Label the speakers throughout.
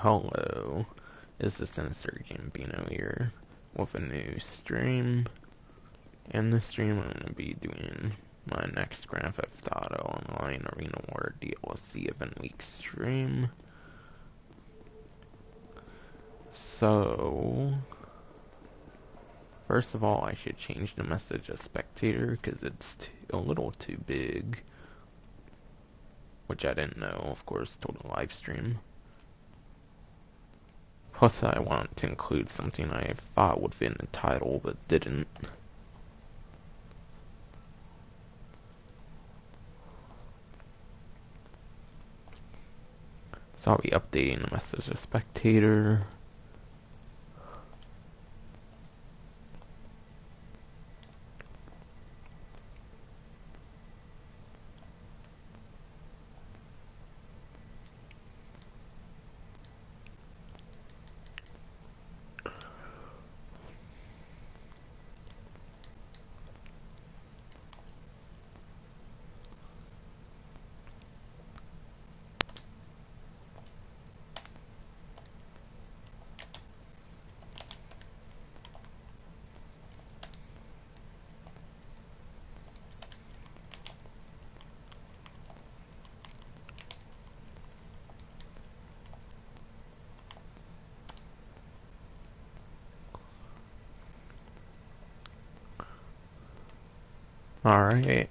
Speaker 1: Hello, this is Sinister Gambino here with a new stream. In this stream, I'm going to be doing my next Grand Theft Auto Online Arena War DLC Event Week stream. So, first of all, I should change the message to spectator because it's a little too big, which I didn't know, of course, till the live stream. Plus, I wanted to include something I thought would fit in the title, but didn't. So I'll be updating the message to spectator. Alright,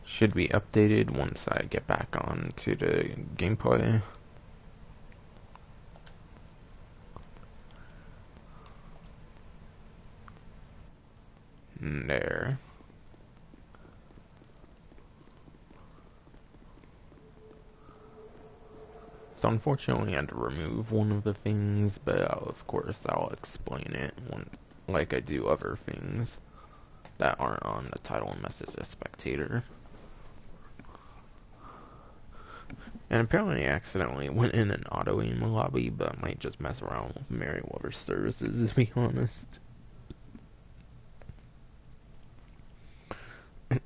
Speaker 1: should be updated once I get back on to the gameplay. There. So unfortunately I had to remove one of the things, but of course I'll explain it like I do other things that aren't on the title and message as spectator. And apparently I accidentally went in an auto aim lobby, but I might just mess around with Merryweather services to be honest. Is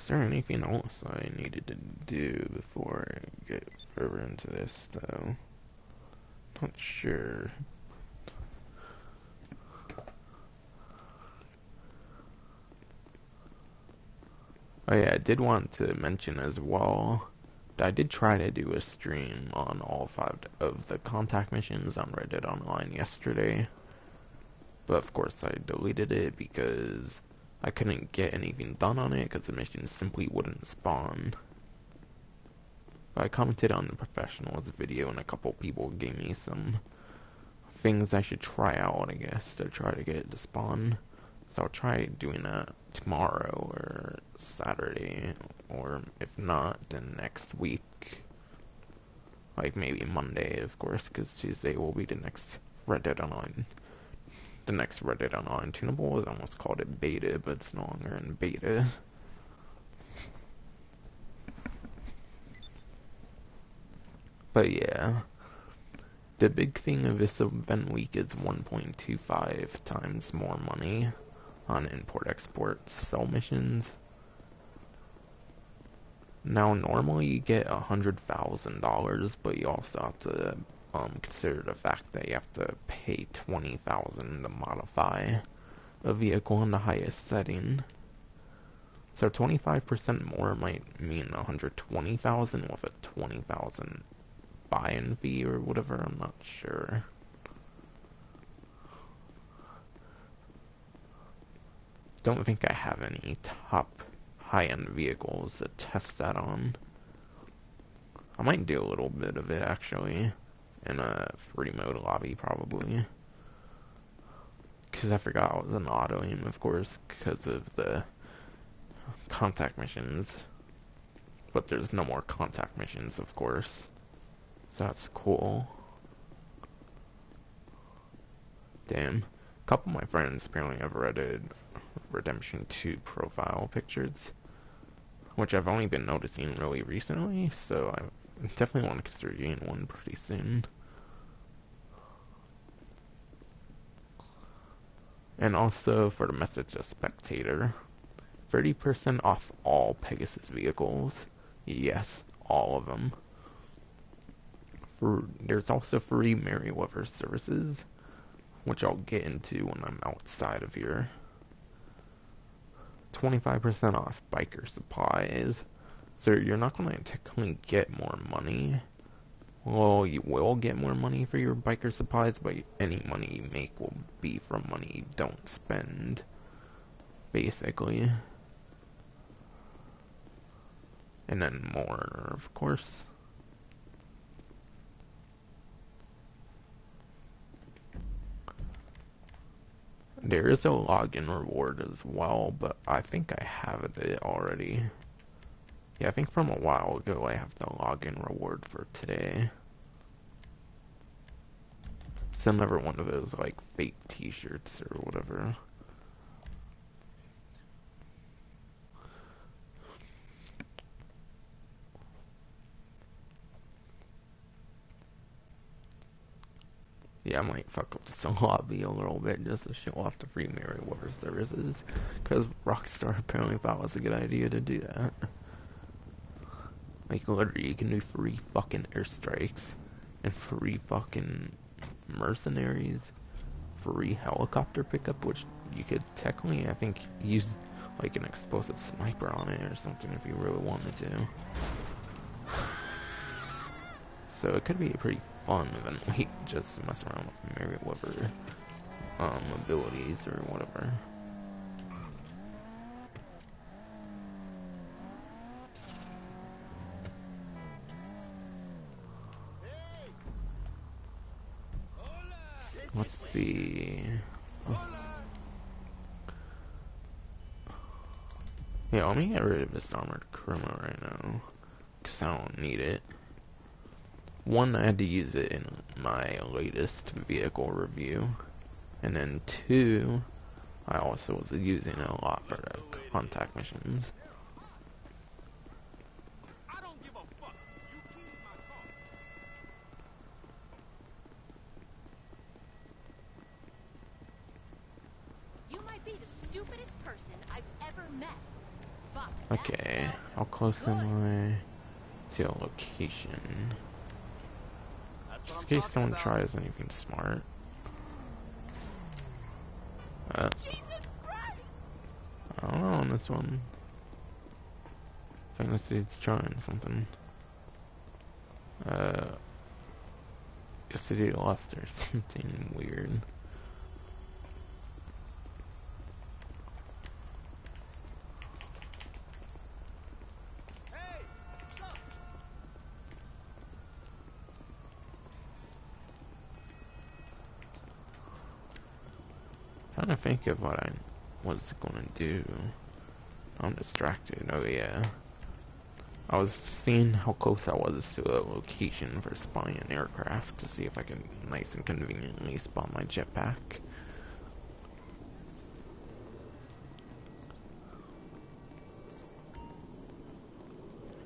Speaker 1: there anything else I needed to do before I get further into this though? Not sure. Oh yeah, I did want to mention as well that I did try to do a stream on all 5 of the contact missions on Reddit Online yesterday. But of course I deleted it because I couldn't get anything done on it because the missions simply wouldn't spawn. But I commented on the professionals video and a couple people gave me some things I should try out, I guess, to try to get it to spawn. So I'll try doing that tomorrow or Saturday, or if not, then next week. Like maybe Monday, of course, because Tuesday will be the next Reddit Online. The next Reddit Online tunable. I almost called it beta, but it's no longer in beta. But yeah, the big thing of this event week is 1.25 times more money on import-export sell missions. Now, normally you get $100,000, but you also have to consider the fact that you have to pay $20,000 to modify a vehicle in the highest setting. So 25% more might mean $120,000 with a $20,000 buy-in fee or whatever. I'm not sure. Don't think I have any top high-end vehicles to test that on. I might do a little bit of it actually in a free mode lobby probably, because I forgot it was an auto aim, of course, because of the contact missions. But there's no more contact missions, of course, so that's cool. Damn, a couple of my friends apparently have Reddit Redemption 2 profile pictures, which I've only been noticing really recently, so I definitely want to consider getting one pretty soon. And also for the message to spectator, 30% off all Pegasus vehicles. Yes, all of them. There's also free Merryweather services, which I'll get into when I'm outside of here. 25% off biker supplies. So you're not going to technically get more money. Well, you will get more money for your biker supplies, but any money you make will be from money you don't spend, basically. And then more, of course. There is a login reward as well, but I think I have it already. Yeah, I think from a while ago I have the login reward for today. It's another one of those, like, fake t-shirts or whatever. Yeah, I might fuck up this lobby a little bit just to show off the free Merryweather services, because Rockstar apparently thought it was a good idea to do that. Like, literally, you can do free fucking airstrikes, and free fucking mercenaries, free helicopter pickup, which you could technically, I think, use like an explosive sniper on it or something if you really wanted to. So it could be a pretty fun than like just mess around with Merryweather abilities or whatever. Let's see. Yeah, let me get rid of this armored criminal right now, because I don't need it. One, I had to use it in my latest vehicle review, and then two, I also was using it a lot for the contact missions.
Speaker 2: You might be the stupidest person I've ever met.
Speaker 1: Okay, I'll close in my geolocation. Just in case someone tries anything smart. I don't know on this one. I think this dude's trying something. Guess to the left or something weird. Trying to think of what I was gonna do. I'm distracted. Oh yeah. I was seeing how close I was to a location for spawning an aircraft to see if I could nice and conveniently spawn my jetpack.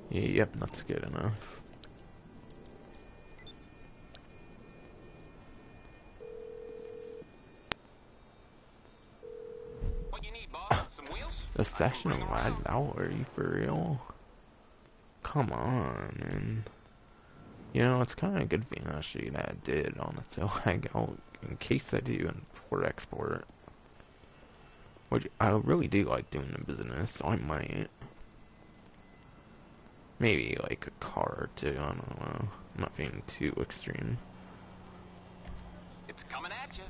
Speaker 1: Yep, that's good enough.
Speaker 3: What you need, boss? Some wheels?
Speaker 1: The session lagged out, are you for real? Come on, man. You know, it's kind of a good thing actually that I did honestly lag out in case I do import-export. Which I really do like doing the business, so I might. Maybe like a car or two, I don't know. Nothing too extreme.
Speaker 3: It's coming at you.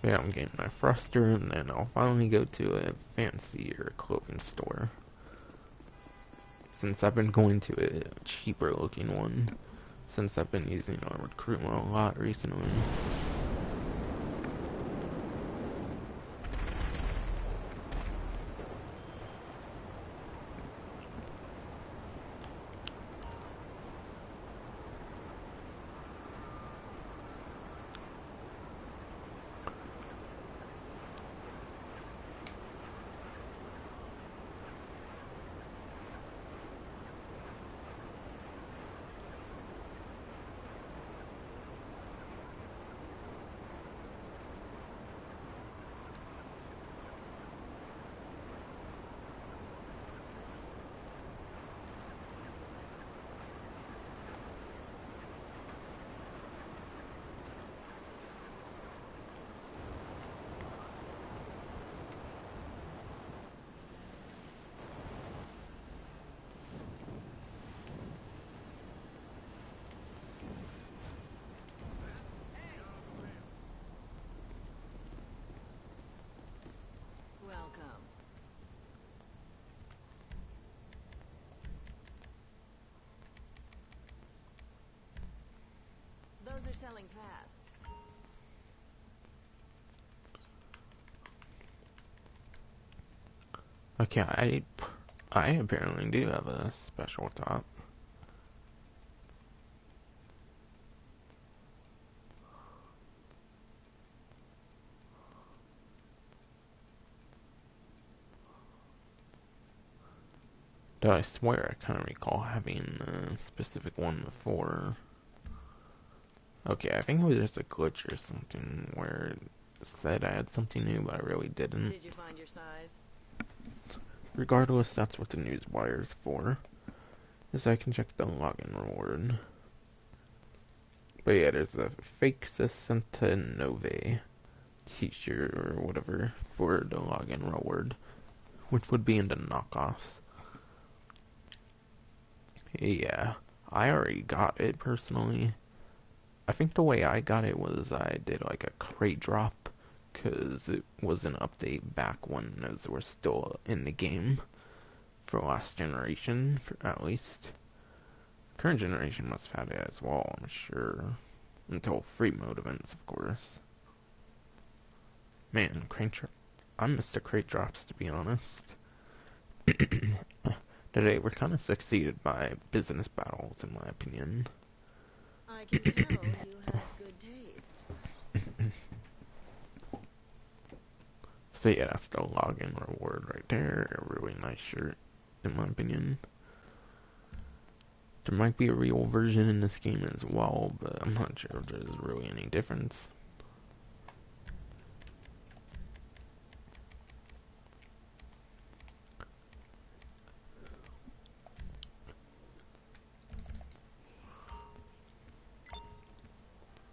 Speaker 1: Yeah, I'm getting my thruster, and then I'll finally go to a fancier clothing store. Since I've been going to a cheaper looking one, since I've been using Armored Criminal a lot recently.
Speaker 4: Those are selling fast.
Speaker 1: Okay, I apparently do have a special top. Though I swear I kind of recall having a specific one before. Okay, I think it was just a glitch or something where it said I had something new, but I really didn't.
Speaker 4: Did you find your size?
Speaker 1: Regardless, that's what the news wire is for. Is I can check the login reward. But yeah, there's a fake Santa Nove t-shirt or whatever for the login reward, which would be in the knockoffs. Yeah, I already got it personally. I think the way I got it was I did like a crate drop, because it was an update back when those were still in the game for last generation, at least. Current generation must have had it as well, I'm sure. Until free mode events, of course. Man, I missed the crate drops, to be honest. Today, we're kind of succeeded by business battles, in my opinion.
Speaker 4: I can tell you have good taste.
Speaker 1: So yeah, that's the login reward right there. A really nice shirt, in my opinion. There might be a real version in this game as well, but I'm not sure if there's really any difference.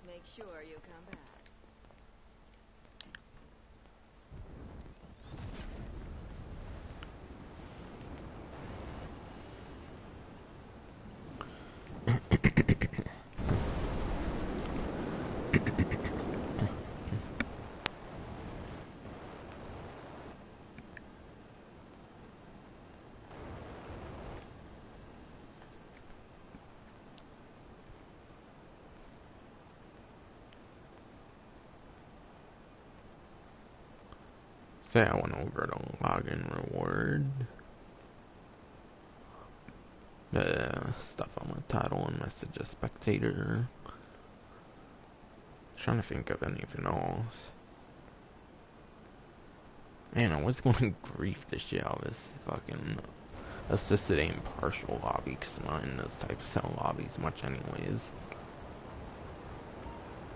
Speaker 4: Make sure you come back.
Speaker 1: So I went over the login reward. Stuff on my title and message a spectator. Trying to think of anything else. Man, I was going to grief the shit out of this fucking assisted aim partial lobby, because I'm not in those types of cell lobbies much anyways.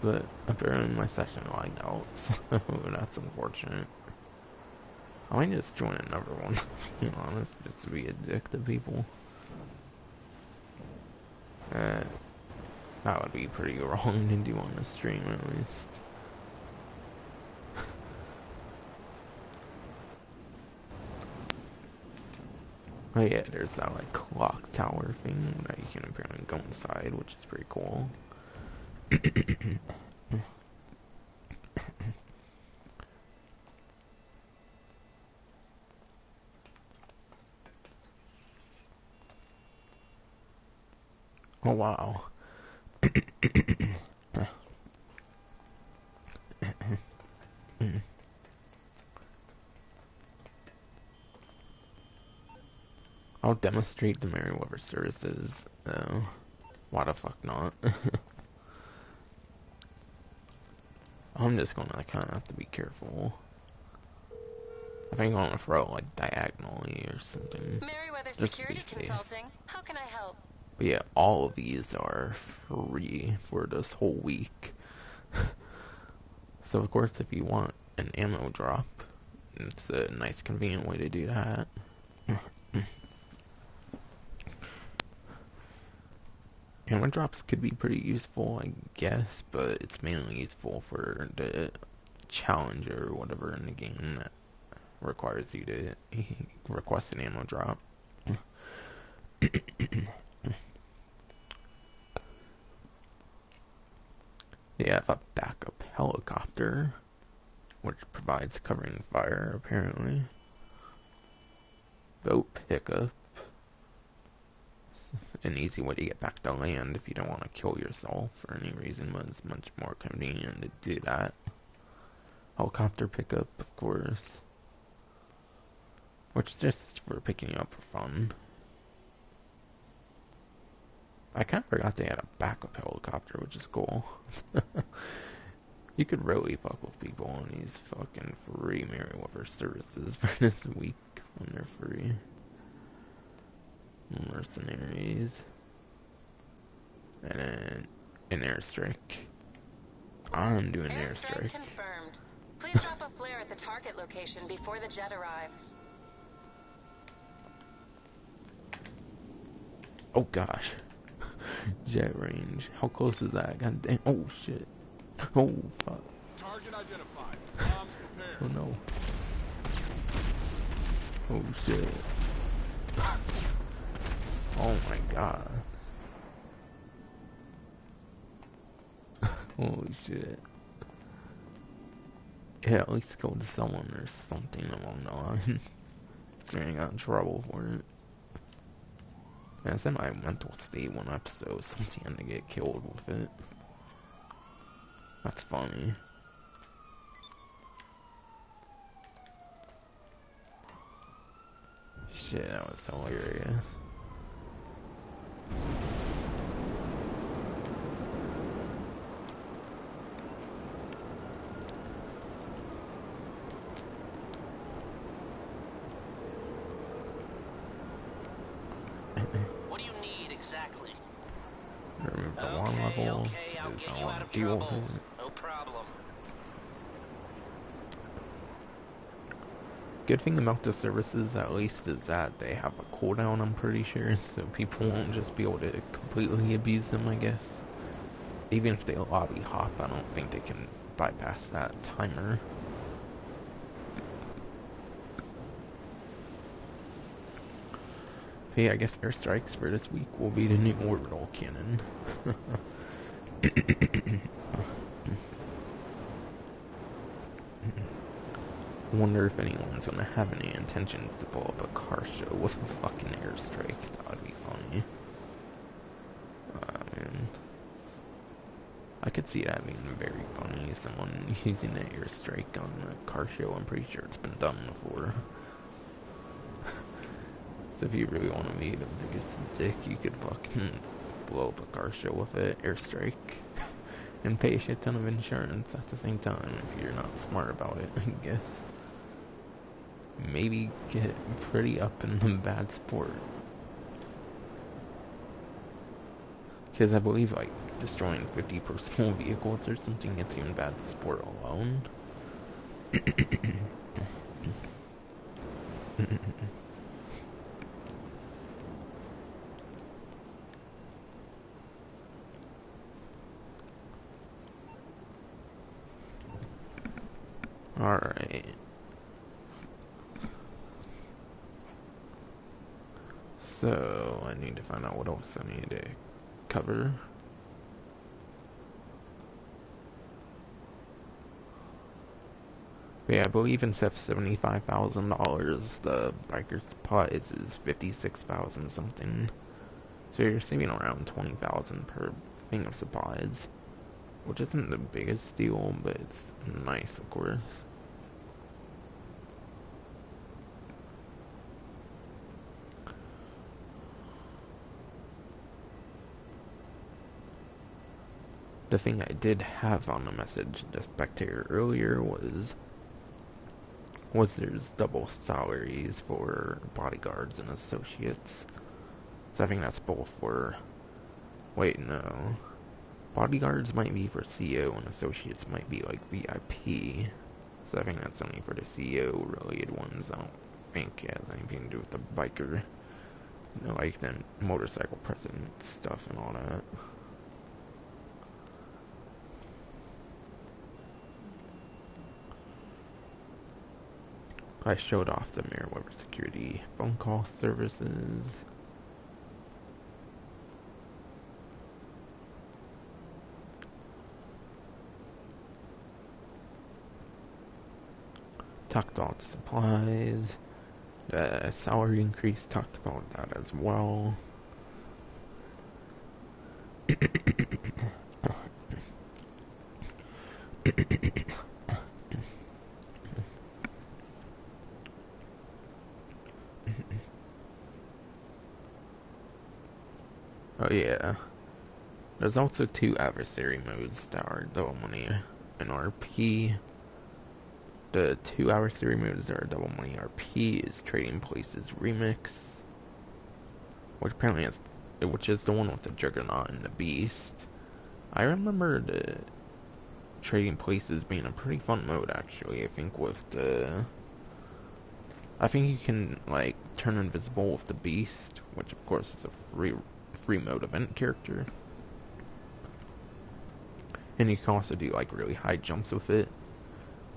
Speaker 1: But apparently my session lagged out, so that's unfortunate. I might just join another one, to be honest, just to be a dick to people. That would be pretty wrong to do on the stream, at least. Oh yeah, there's that like clock tower thing that you can apparently go inside, which is pretty cool. Oh wow. I'll demonstrate the Merryweather services. Why the fuck not? I'm just gonna kind of have to be careful. I think I'm gonna throw it like diagonally or something.
Speaker 2: Merryweather
Speaker 1: Just to be
Speaker 2: Security
Speaker 1: safe.
Speaker 2: Consulting. How can I help?
Speaker 1: But yeah, all of these are free for this whole week. So of course, if you want an ammo drop, it's a nice convenient way to do that. Ammo drops could be pretty useful, I guess, but it's mainly useful for the challenge or whatever in the game that requires you to request an ammo drop. They have a backup helicopter, which provides covering fire, apparently. Boat pickup. an easy way to get back to land if you don't want to kill yourself for any reason, but it's much more convenient to do that. Helicopter pickup, of course, which is just for picking you up for fun. I kind of forgot they had a backup helicopter, which is cool. You could really fuck with people on these fucking free Merryweather services for this week when they're free. Mercenaries. And then an airstrike. I'm doing an airstrike.
Speaker 5: Confirmed. Please drop a flare at the target location before the jet arrives.
Speaker 1: Oh gosh. Jet range. How close is that? God damn. Oh shit. Oh fuck.
Speaker 6: Target identified. Bombs prepared.
Speaker 1: Oh no. Oh shit. Oh my god. Holy shit. Yeah, at least go to someone or something along the line. So I got in trouble for it. Man, it's in my mental state one episode, something had to get killed with it. That's funny. Shit, that was hilarious.
Speaker 3: What do you need exactly?
Speaker 1: Remove the alarm level.
Speaker 3: Okay, I'll
Speaker 1: Because
Speaker 3: get
Speaker 1: I
Speaker 3: you
Speaker 1: want
Speaker 3: out of
Speaker 1: to deal with
Speaker 3: trouble.
Speaker 1: it.
Speaker 3: No problem.
Speaker 1: Good thing about the services, at least, is that they have a cooldown, I'm pretty sure, so people won't just be able to completely abuse them, I guess. Even if they lobby hop, I don't think they can bypass that timer. Hey, I guess airstrikes for this week will be the new orbital cannon. I wonder if anyone's gonna have any intentions to pull up a car show with a fucking airstrike. That would be funny. Man. I could see that being very funny. Someone using an airstrike on a car show. I'm pretty sure it's been done before. So if you really want to be the biggest dick, you could fucking blow up a car show with an airstrike. And pay a shit ton of insurance at the same time if you're not smart about it, I guess. Maybe get pretty up in the bad sport. Because I believe, like, destroying 50 personal vehicles or something gets you in bad sport alone. Alright. So, I need to find out what else I need to cover. But yeah, I believe instead of $75,000, the biker supplies is 56,000 something. So you're saving around 20,000 per thing of supplies, which isn't the biggest deal, but it's nice, of course. The thing I did have on the message to Spectator earlier was there's double salaries for bodyguards and associates. So I think that's both for... Wait, no. Bodyguards might be for CEO and associates might be like VIP. So I think that's only for the CEO related ones. I don't think it has anything to do with the biker. You know, like the motorcycle president stuff and all that. I showed off the Merryweather Security phone call services. Talked about supplies. The salary increase, talked about that as well. Oh yeah. There's also two adversary modes that are double money and RP. The two adversary modes that are double money RP is Trading Places Remix, which is the one with the Juggernaut and the Beast. I remember the Trading Places being a pretty fun mode actually. I think you can like turn invisible with the Beast, which of course is a free mode event character. And you can also do like really high jumps with it.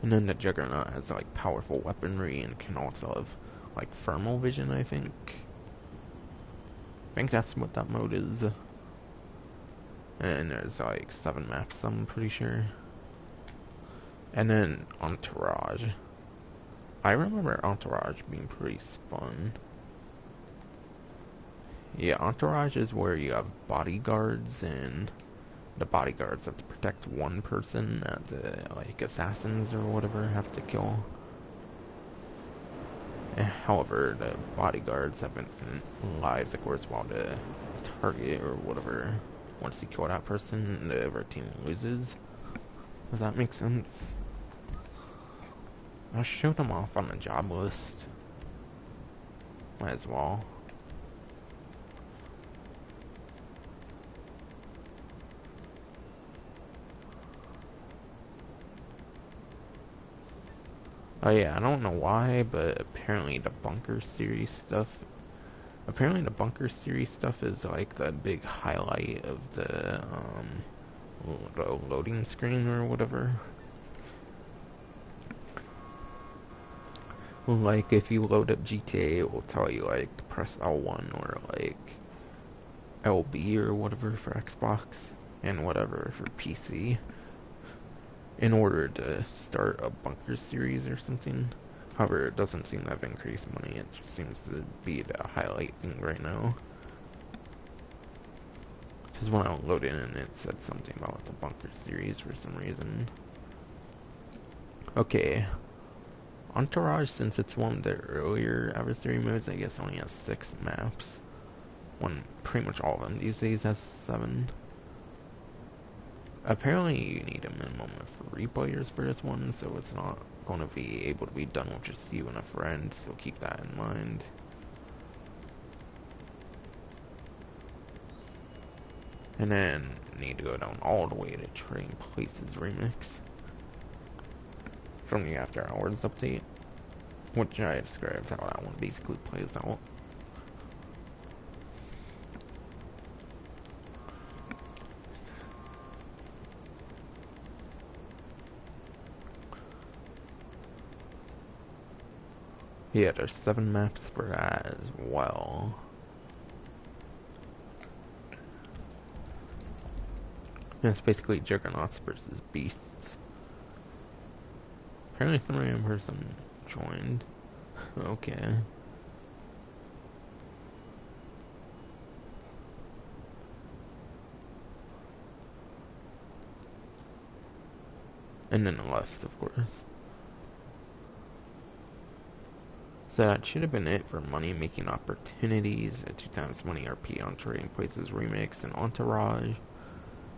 Speaker 1: And then the Juggernaut has like powerful weaponry and can also have like thermal vision, I think. I think that's what that mode is. And there's like 7 maps, I'm pretty sure. And then Entourage. I remember Entourage being pretty fun. Yeah, Entourage is where you have bodyguards, and the bodyguards have to protect one person that the like assassins or whatever have to kill. However, the bodyguards have infinite lives, of course, while the target or whatever, once you kill that person, the other team loses. Does that make sense? I showed them off on the job list. Might as well. Oh yeah, I don't know why, but apparently the Bunker series stuff is like the big highlight of the loading screen or whatever. Like if you load up GTA, it will tell you like press L1 or like LB or whatever for Xbox and whatever for PC in order to start a Bunker series or something. However, it doesn't seem to have increased money, it just seems to be the highlight thing right now. Because when I loaded in, it said something about the Bunker series for some reason. Okay. Entourage, since it's one of the earlier adversary modes, I guess only has 6 maps. When pretty much all of them these days has 7. Apparently you need a minimum of 3 players for this one, so it's not going to be able to be done with just you and a friend, so keep that in mind. And then need to go down all the way to Trading Places Remix from the After Hours update, which I described how that one basically plays out. Yeah, there's 7 maps for that as well. And it's basically Juggernauts versus Beasts. Apparently some random person joined. Okay. And then left, of course. So that should have been it for money making opportunities. At 2 times money RP on Trading Places Remix and Entourage.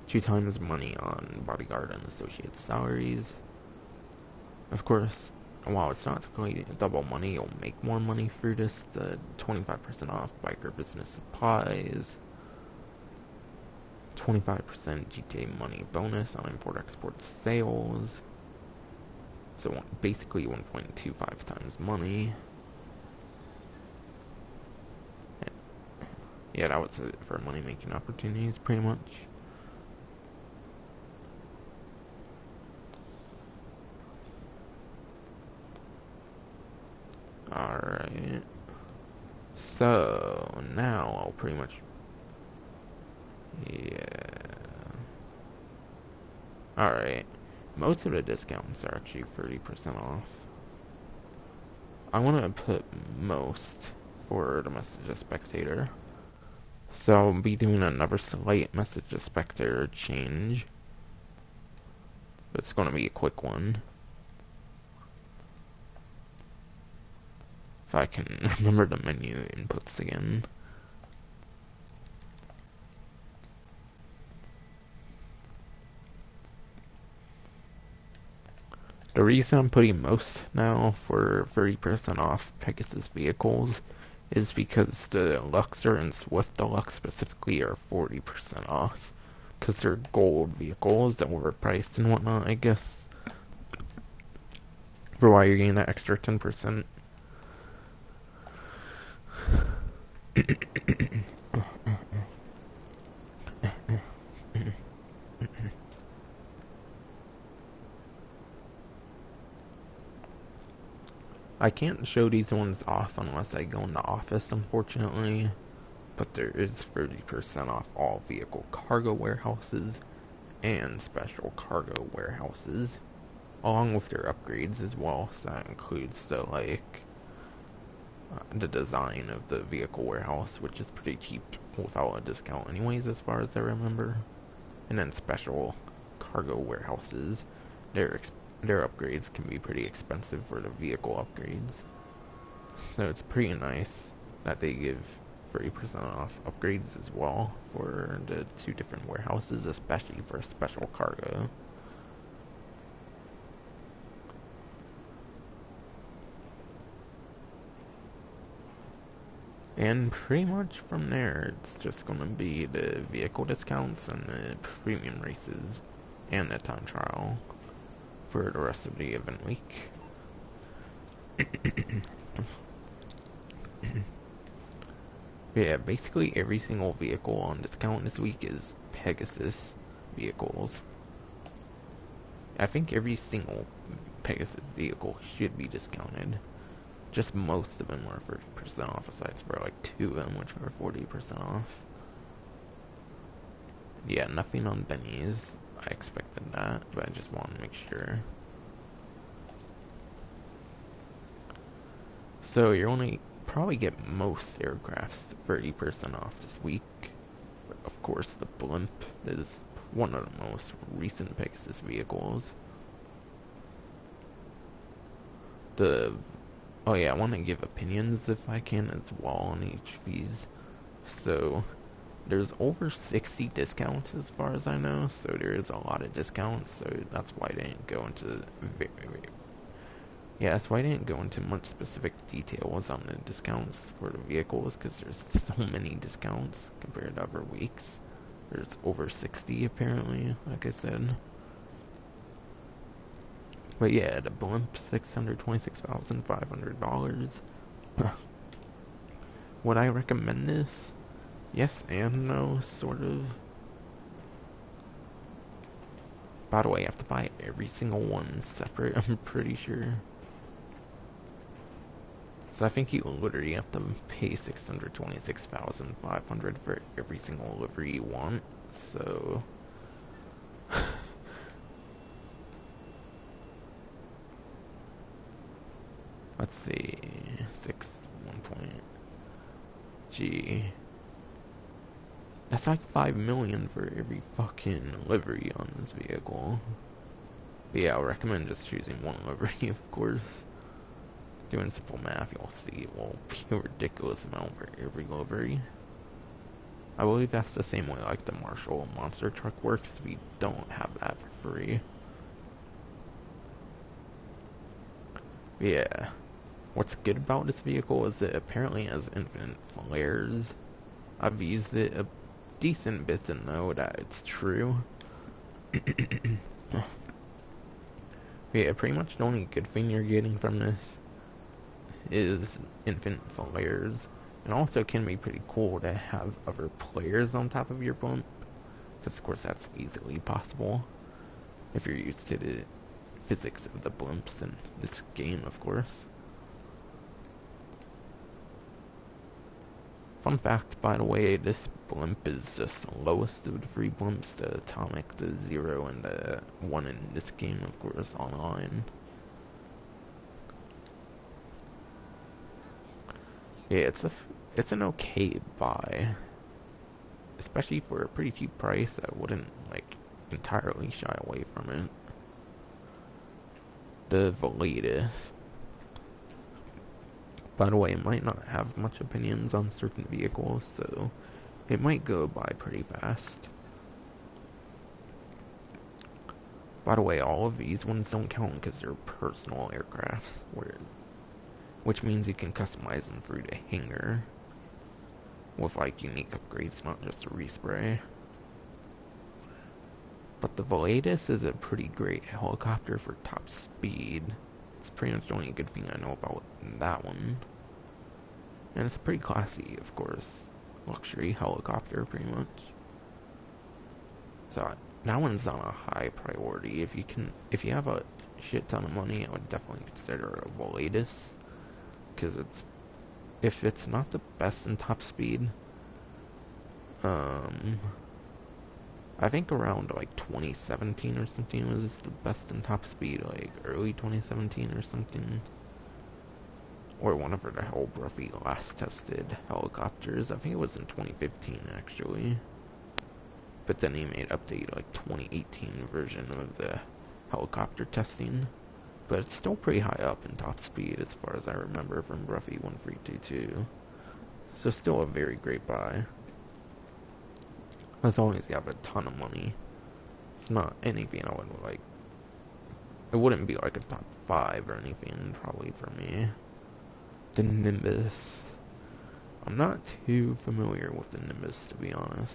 Speaker 1: 2 times money on Bodyguard and Associate salaries. Of course, while it's not technically double money, you'll make more money through this. 25% off biker business supplies. 25% GTA money bonus on import-export sales. So basically 1.25 times money. Yeah, that was it for money making opportunities, pretty much. Alright. So, now I'll pretty much... Yeah. Alright. Most of the discounts are actually 30% off. I want to put most for the Message to Spectator. So I'll be doing another slight Message to Spectator change. But it's gonna be a quick one. If I can remember the menu inputs again. The reason I'm putting most now for 30% off Pegasus vehicles is because the Luxor and Swift Deluxe specifically are 40% off. Because they're gold vehicles that were priced and whatnot, I guess. For why you're getting that extra 10%. I can't show these ones off unless I go in the office, unfortunately. But there is 30% off all vehicle cargo warehouses and special cargo warehouses, along with their upgrades as well. So that includes the the design of the vehicle warehouse, which is pretty cheap without a discount anyways, as far as I remember. And then special cargo warehouses, their upgrades can be pretty expensive for the vehicle upgrades. So it's pretty nice that they give 30% off upgrades as well for the two different warehouses, especially for special cargo. And pretty much from there, it's just gonna be the vehicle discounts and the premium races and the time trial for the rest of the event week. Yeah, basically every single vehicle on discount this week is Pegasus vehicles. I think every single Pegasus vehicle should be discounted. Just most of them are 30% off, aside for like 2 of them which are 40% off. Yeah, nothing on Benny's. I expected that, but I just want to make sure. So you're only probably get most aircrafts 30% off this week. But of course, the Blimp is one of the most recent Pegasus vehicles. Oh yeah, I want to give opinions if I can as well on each of these. So there's over 60 discounts as far as I know, so there is a lot of discounts, so that's why I didn't go into that's why I didn't go into much specific details on the discounts for the vehicles, because there's so many discounts compared to other weeks. There's over 60 apparently, like I said. But yeah, the Blimp, $626,500. Would I recommend this? Yes and no, sort of. By the way, I have to buy every single one separate, I'm pretty sure. So I think you literally have to pay $626,500 for every single livery you want. So let's see, 1 point. Gee, that's like $5 million for every fucking livery on this vehicle. But yeah, I'll recommend just choosing one livery, of course. Doing simple math, you'll see it will be a ridiculous amount for every livery. I believe that's the same way like the Marshall monster truck works. We don't have that for free. Yeah. What's good about this vehicle is it apparently has infinite flares. I've used it a decent bit to know that it's true. Yeah, pretty much the only good thing you're getting from this is infinite flares. And also can be pretty cool to have other players on top of your blimp, because of course that's easily possible if you're used to the physics of the blimps in this game, of course. Fun fact, by the way, this blimp is just the lowest of the 3 blimps, the Atomic, the 0, and the 1 in this game, of course, online. Yeah, it's an okay buy, especially for a pretty cheap price. I wouldn't like entirely shy away from it. the Volitus. By the way, it might not have much opinions on certain vehicles, so it might go by pretty fast. By the way, all of these ones don't count because they're personal aircraft, which means you can customize them through the hangar with like unique upgrades, not just a respray. But the Volitus is a pretty great helicopter for top speed. It's pretty much the only good thing I know about that one. And it's pretty classy, of course. Luxury helicopter, pretty much. So that one's on a high priority. If you have a shit ton of money, I would definitely consider a Volitus, because if it's not the best in top speed, I think around like 2017 or something was the best in top speed, like early 2017 or something. Or whenever the hell Bruffy last tested helicopters. I think it was in 2015 actually. But then he made update like 2018 version of the helicopter testing. But it's still pretty high up in top speed as far as I remember from Bruffy 1322. So still a very great buy. As long as you have a ton of money. It's not anything I would like. It wouldn't be like a top 5 or anything probably for me. The Nimbus. I'm not too familiar with the Nimbus, to be honest.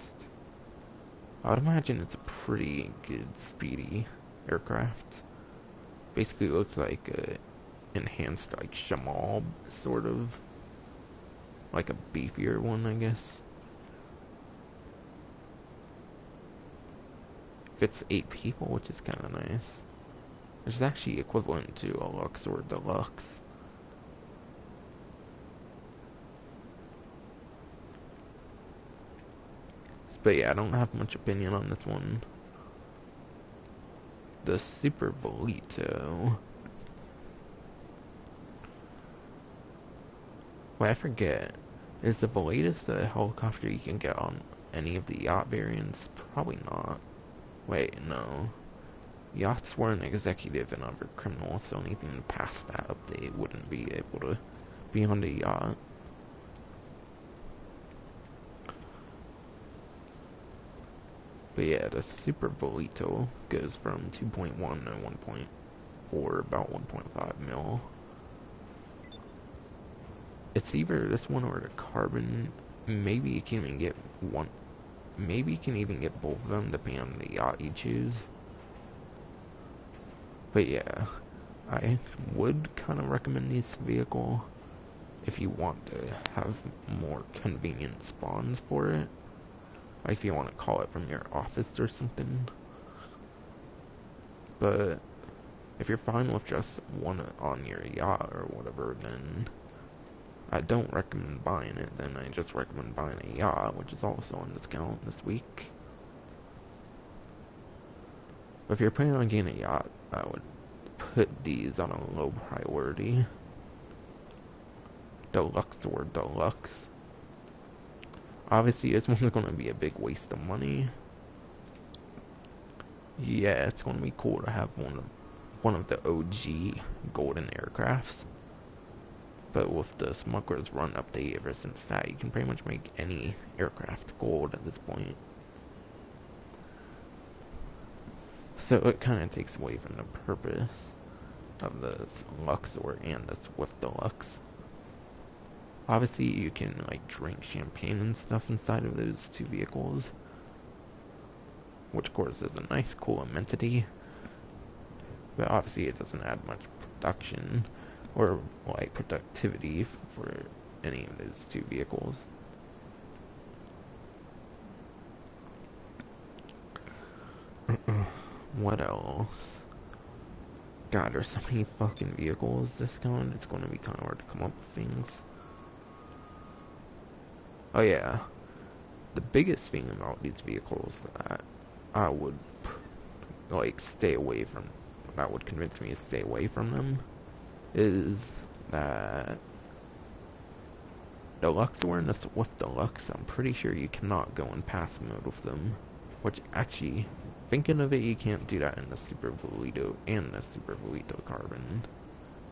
Speaker 1: I would imagine it's a pretty good speedy aircraft. Basically looks like a enhanced like Shamal, sort of. Like a beefier one, I guess. Fits 8 people, which is kind of nice. Which is actually equivalent to a Luxor Deluxe. But yeah, I don't have much opinion on this one. The Super Volito. Wait, I forget. Is the Volitus a helicopter you can get on any of the yacht variants? Probably not. Wait, no. Yachts weren't executive and other criminals, so anything past that update wouldn't be able to be on the yacht. But yeah, the Super Volito goes from 2.1 to 1.4, about 1.5 mil. It's either this one or the Carbon. Maybe you can even get one. Maybe you can even get both of them depending on the yacht you choose. But yeah, I would kind of recommend this vehicle if you want to have more convenient spawns for it. Like if you want to call it from your office or something. But if you're fine with just one on your yacht or whatever, then I don't recommend buying it. Then I just recommend buying a yacht, which is also on discount this week. But if you're planning on getting a yacht, I would put these on a low priority. Deluxe or Deluxe. Obviously, this one's going to be a big waste of money. Yeah, it's going to be cool to have one of the OG golden aircrafts. But with the Smuggler's Run update ever since that, you can pretty much make any aircraft gold at this point. So it kind of takes away from the purpose of the Luxor and the Swift Deluxe. Obviously, you can like drink champagne and stuff inside of those two vehicles, which of course is a nice, cool amenity. But obviously, it doesn't add much production or like productivity for any of those two vehicles. What else? God, there's so many fucking vehicles discounted, it's going to be kind of hard to come up with things. Oh yeah, the biggest thing about these vehicles that I would like stay away from, that would convince me to stay away from them, is that the Luxor and the Swift Deluxe, I'm pretty sure you cannot go in pass mode with them, which actually thinking of it, you can't do that in the Super Volito and the Super Volito Carbon.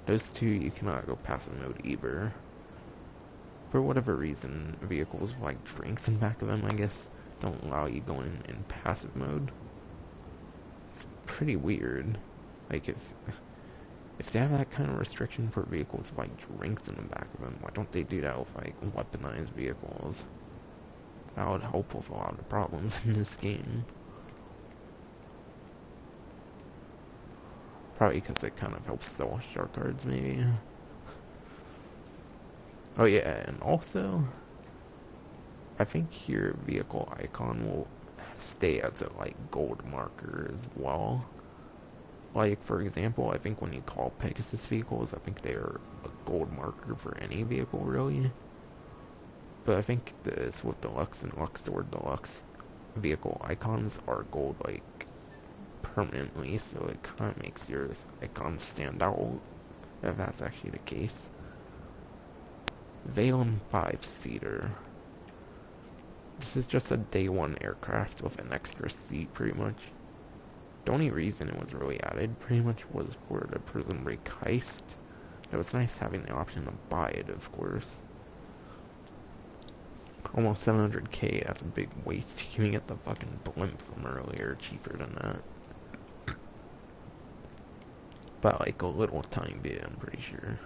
Speaker 1: Those two you cannot go passive mode either. For whatever reason, vehicles with like drinks in the back of them, I guess, don't allow you going in passive mode. It's pretty weird. Like if they have that kind of restriction for vehicles with like drinks in the back of them, why don't they do that with like weaponized vehicles? That would help with a lot of the problems in this game. Probably because it kind of helps the shark cards, maybe. Oh yeah, and also, I think your vehicle icon will stay as a like gold marker as well. Like for example, I think when you call Pegasus vehicles, I think they are a gold marker for any vehicle really. But I think the Swift Deluxe and Luxor Deluxe vehicle icons are gold like permanently, so it kind of makes your icons stand out, if that's actually the case. Valen 5-seater. This is just a day one aircraft with an extra seat, pretty much. The only reason it was really added, pretty much, was for the Prison Break heist. It was nice having the option to buy it, of course. Almost 700k, that's a big waste. You can get the fucking blimp from earlier, cheaper than that. By like a little tiny bit, I'm pretty sure.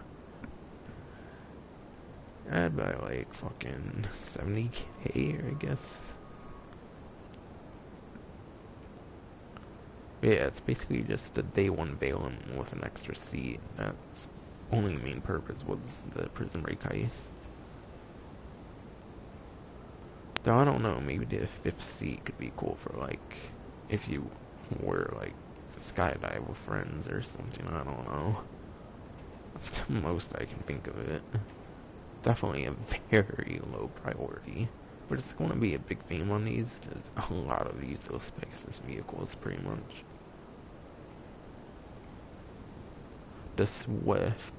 Speaker 1: Add by like fucking 70k, I guess. But yeah, it's basically just a day one Valen with an extra seat. That's only main purpose was the Prison Break heist. Though I don't know, maybe the 5th seat could be cool for like if you were like to skydive with friends or something. I don't know. That's the most I can think of it. Definitely a very low priority, but it's going to be a big theme on these. There's a lot of useless Pegasus vehicles, pretty much. The Swift.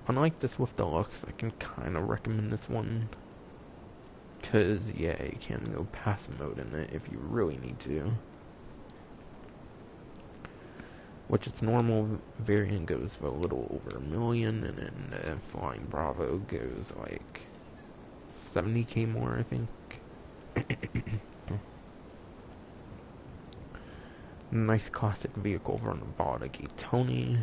Speaker 1: Unlike the Swift Deluxe, I can kind of recommend this one. Because, yeah, you can go passive mode in it if you really need to. Which its normal variant goes for a little over 1 million, and then the Flying Bravo goes like 70k more, I think. Nice classic vehicle from the Baltic Tony.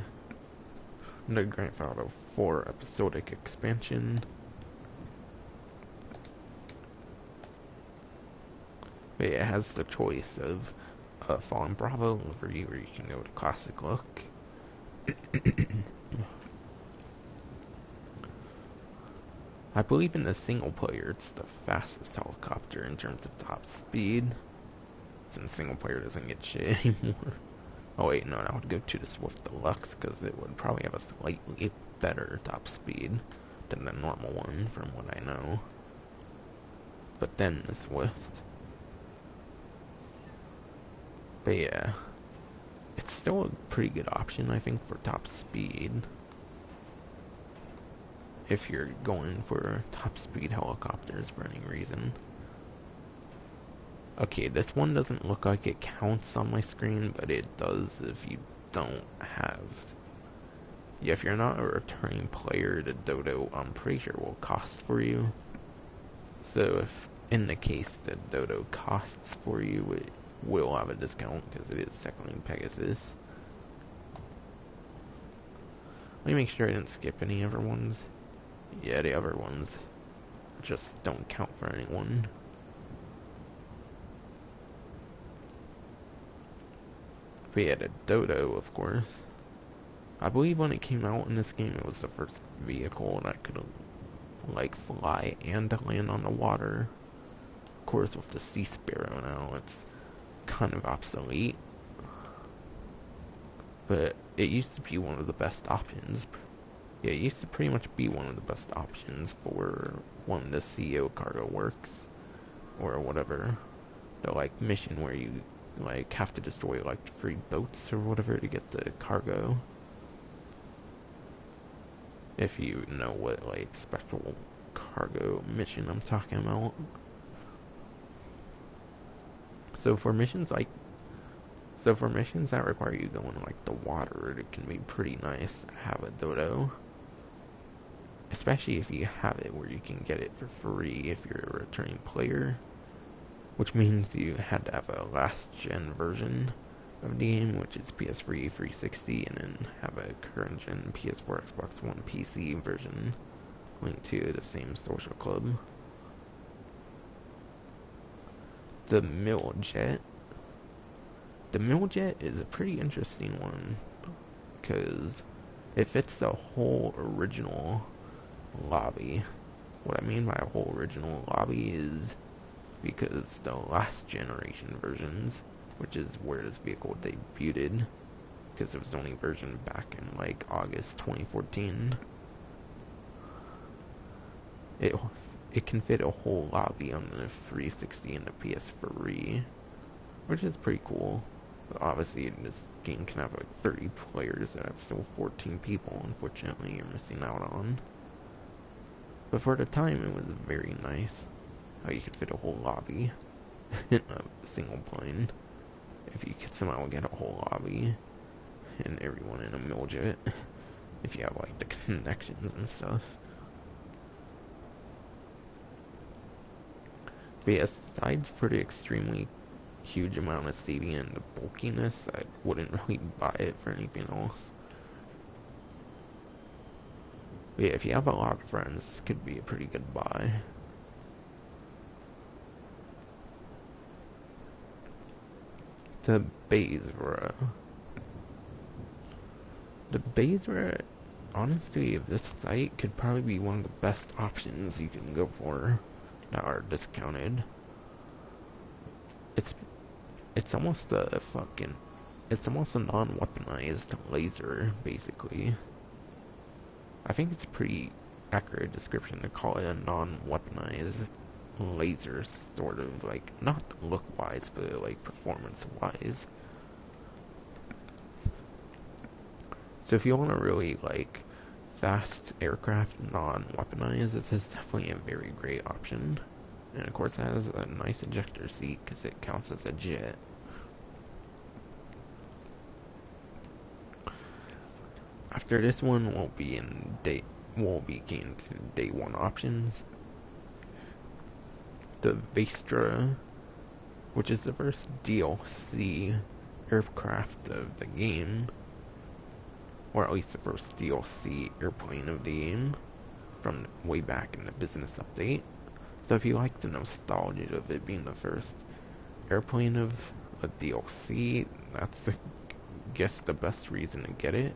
Speaker 1: The Grand Theft Auto 4 episodic expansion. But yeah, it has the choice of Fallen Bravo where you can go to classic look. I believe in the single player it's the fastest helicopter in terms of top speed, since single player doesn't get shit anymore. Oh wait, no, that would go to the Swift Deluxe because it would probably have a slightly better top speed than the normal one from what I know. But then the Swift. But yeah, it's still a pretty good option, I think, for top speed. If you're going for top speed helicopters for any reason. Okay, this one doesn't look like it counts on my screen, but it does if you don't have... Yeah, if you're not a returning player, the Dodo, I'm pretty sure will cost for you. So if, in the case that Dodo costs for you, it will have a discount because it is technically Pegasus. Let me make sure I didn't skip any other ones. Yeah, the other ones just don't count for anyone. But yeah, the Dodo, of course. I believe when it came out in this game, it was the first vehicle that could, like, fly and land on the water. Of course, with the Sea Sparrow now, it's kind of obsolete. But it used to be one of the best options. Yeah, it used to pretty much be one of the best options for when the CEO cargo works. Or whatever. The, like, mission where you, like, have to destroy, like, 3 boats or whatever to get the cargo. If you know what, like, special cargo mission I'm talking about. So for missions like, so for missions that require you going like the water, it can be pretty nice to have a dodo. Especially if you have it where you can get it for free if you're a returning player. Which means you had to have a last gen version of the game, which is PS3, 360, and then have a current gen PS4, Xbox One, PC version linked to the same social club. The Miljet. The Miljet is a pretty interesting one because it fits the whole original lobby. What I mean by a whole original lobby is because the last generation versions, which is where this vehicle debuted, because it was the only version back in like August 2014, it can fit a whole lobby on the 360 and the PS3, which is pretty cool. But obviously this game can have like 30 players, that have still 14 people, unfortunately you're missing out on. But for the time it was very nice how you could fit a whole lobby in a single plane. If you could somehow get a whole lobby and everyone in a Miljet, if you have like the connections and stuff. But yeah, besides for the extremely huge amount of seating and the bulkiness, I wouldn't really buy it for anything else. But yeah, if you have a lot of friends, this could be a pretty good buy. The Bezra. The Bezra, honestly, this site could probably be one of the best options you can go for that are discounted. It's almost a fucking, it's almost a non-weaponized laser, basically. I think it's a pretty accurate description to call it a non-weaponized laser, sort of, like, not look-wise, but like performance-wise. So if you want to really like fast aircraft non-weaponized, this is definitely a very great option. And of course it has a nice ejector seat because it counts as a jet. After this one, we'll be getting to day one options. The Vestra, which is the first DLC aircraft of the game, or at least the first DLC airplane of the game, from way back in the business update. So if you like the nostalgia of it being the first airplane of a DLC, that's I guess the best reason to get it.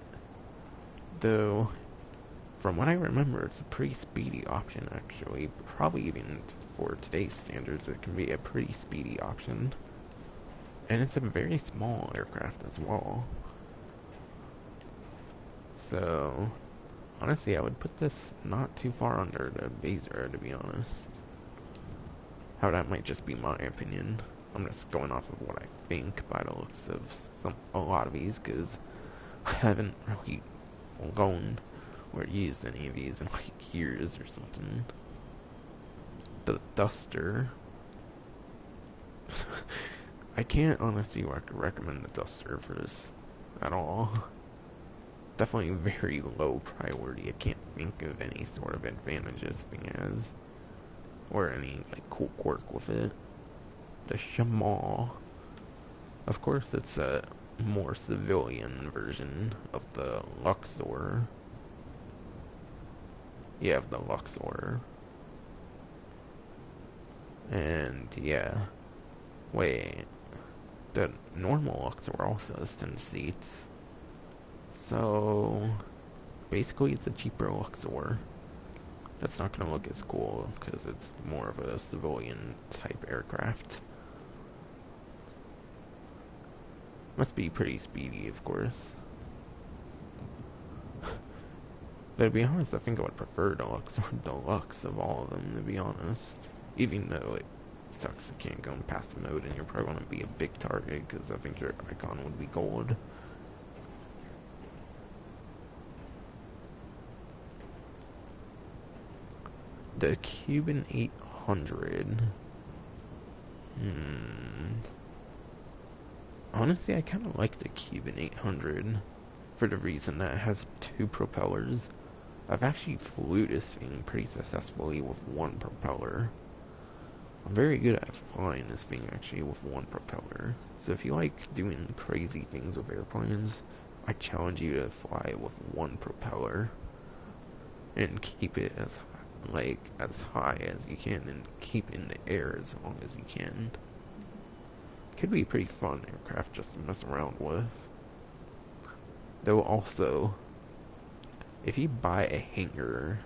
Speaker 1: Though, from what I remember, it's a pretty speedy option actually. Probably even for today's standards, it can be a pretty speedy option. And it's a very small aircraft as well. So, honestly, I would put this not too far under the Bezra, to be honest. How that might just be my opinion. I'm just going off of what I think by the looks of a lot of these, because I haven't really flown or used any of these in like years or something. The Duster. I can't honestly recommend the Duster for this at all. Definitely very low priority. I can't think of any sort of advantages being has, or any like cool quirk with it. The Shamal. Of course, it's a more civilian version of the Luxor. You have the Luxor. And yeah. Wait. The normal Luxor also has 10 seats. So basically it's a cheaper Luxor. That's not gonna look as cool because it's more of a civilian type aircraft. Must be pretty speedy, of course. But to be honest, I think I would prefer Deluxe or Deluxe of all of them, to be honest. Even though it sucks it can't go in passive mode and you're probably going to be a big target, because I think your icon would be gold. The Cuban 800. Honestly, I kind of like the Cuban 800 for the reason that it has two propellers. I've actually flew this thing pretty successfully with one propeller. I'm very good at flying this thing actually with one propeller. So if you like doing crazy things with airplanes, I challenge you to fly with one propeller and keep it as high as you can and keep in the air as long as you can. Could be a pretty fun aircraft just to mess around with. Though also, if you buy a hangar,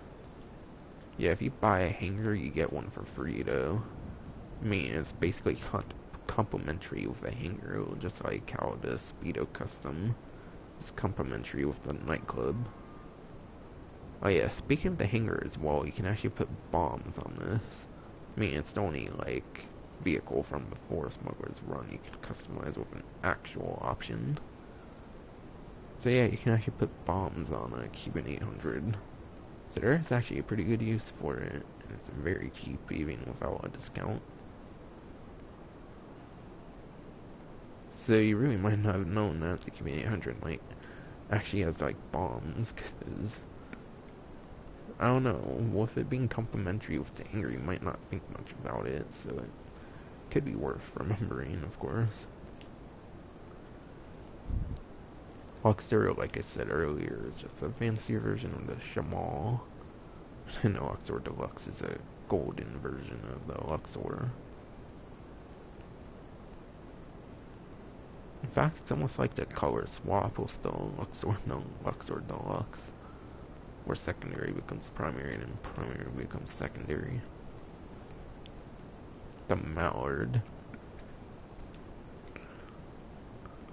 Speaker 1: if you buy a hangar, you get one for free though. I mean, it's basically complimentary with a hangar, just like how the Speedo Custom is complimentary with the nightclub. Oh yeah, speaking of the hangar as well, you can actually put bombs on this. I mean, it's the only, like, vehicle from before Smuggler's Run you can customize with an actual option. So yeah, you can actually put bombs on a Cuban 800. So there's actually a pretty good use for it, and it's very cheap even without a discount. So you really might not have known that the Cuban 800 might actually has like bombs, because I don't know, with it being complimentary with the hangar, you might not think much about it, so it could be worth remembering, of course. Luxor, like I said earlier, is just a fancier version of the Shamal. And the Luxor Deluxe is a golden version of the Luxor. In fact, it's almost like the color swap will still Luxor, no, Luxor Deluxe. Where secondary becomes primary and primary becomes secondary. The Mallard.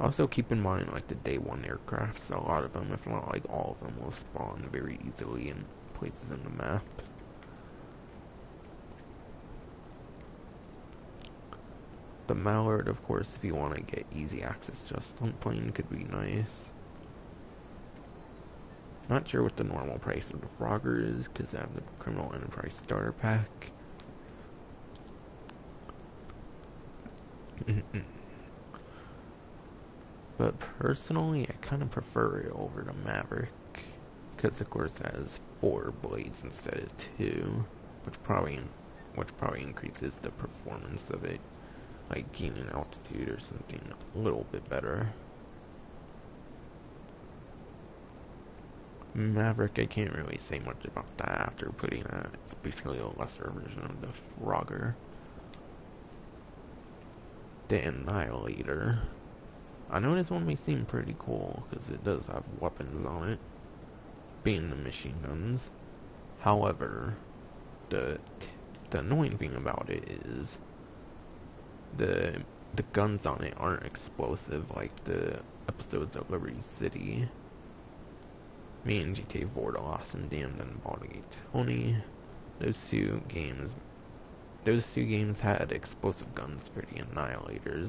Speaker 1: Also keep in mind, like, the day one aircrafts, a lot of them, if not like all of them, will spawn very easily in places in the map. The Mallard, of course, if you want to get easy access to a stunt plane, could be nice. Not sure what the normal price of the Frogger is, because I have the Criminal Enterprise Starter Pack. But personally, I kind of prefer it over the Maverick, because of course it has 4 blades instead of 2, which probably increases the performance of it, like gaining altitude or something a little bit better. Maverick, I can't really say much about that after putting that. It's basically a lesser version of the Frogger. The Annihilator. I know this one may seem pretty cool, because it does have weapons on it, being the machine guns. However, the annoying thing about it is the guns on it aren't explosive like the episodes of Liberty City. Me and GTA 4, The Lost and Damned, and Baldur's Gate Tony, those two games had explosive guns for the Annihilator,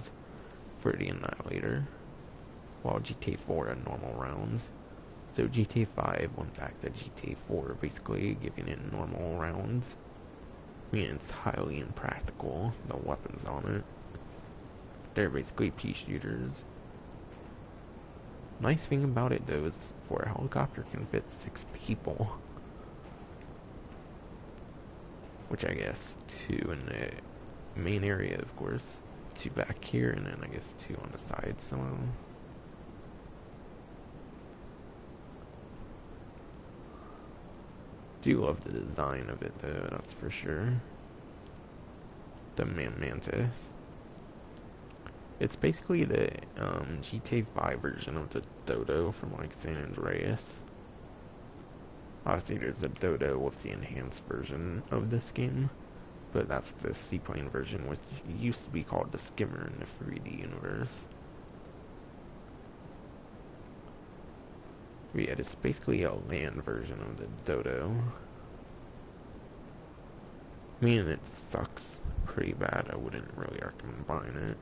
Speaker 1: while GTA 4 had normal rounds. So GTA 5 went back to GTA 4, basically giving it normal rounds. I mean, it's highly impractical, the weapons on it. They're basically pea shooters. Nice thing about it though is for a helicopter can fit 6 people. Which I guess 2 in the main area, of course. 2 back here, and then I guess 2 on the side somehow. Do love the design of it though, that's for sure. The Mantis. It's basically the GTA 5 version of the Dodo from like San Andreas. Obviously there's a Dodo with the enhanced version of this game, but that's the seaplane version, which used to be called the Skimmer in the 3D universe. But yeah, it's basically a land version of the Dodo. I mean, it sucks pretty bad. I wouldn't really recommend buying it.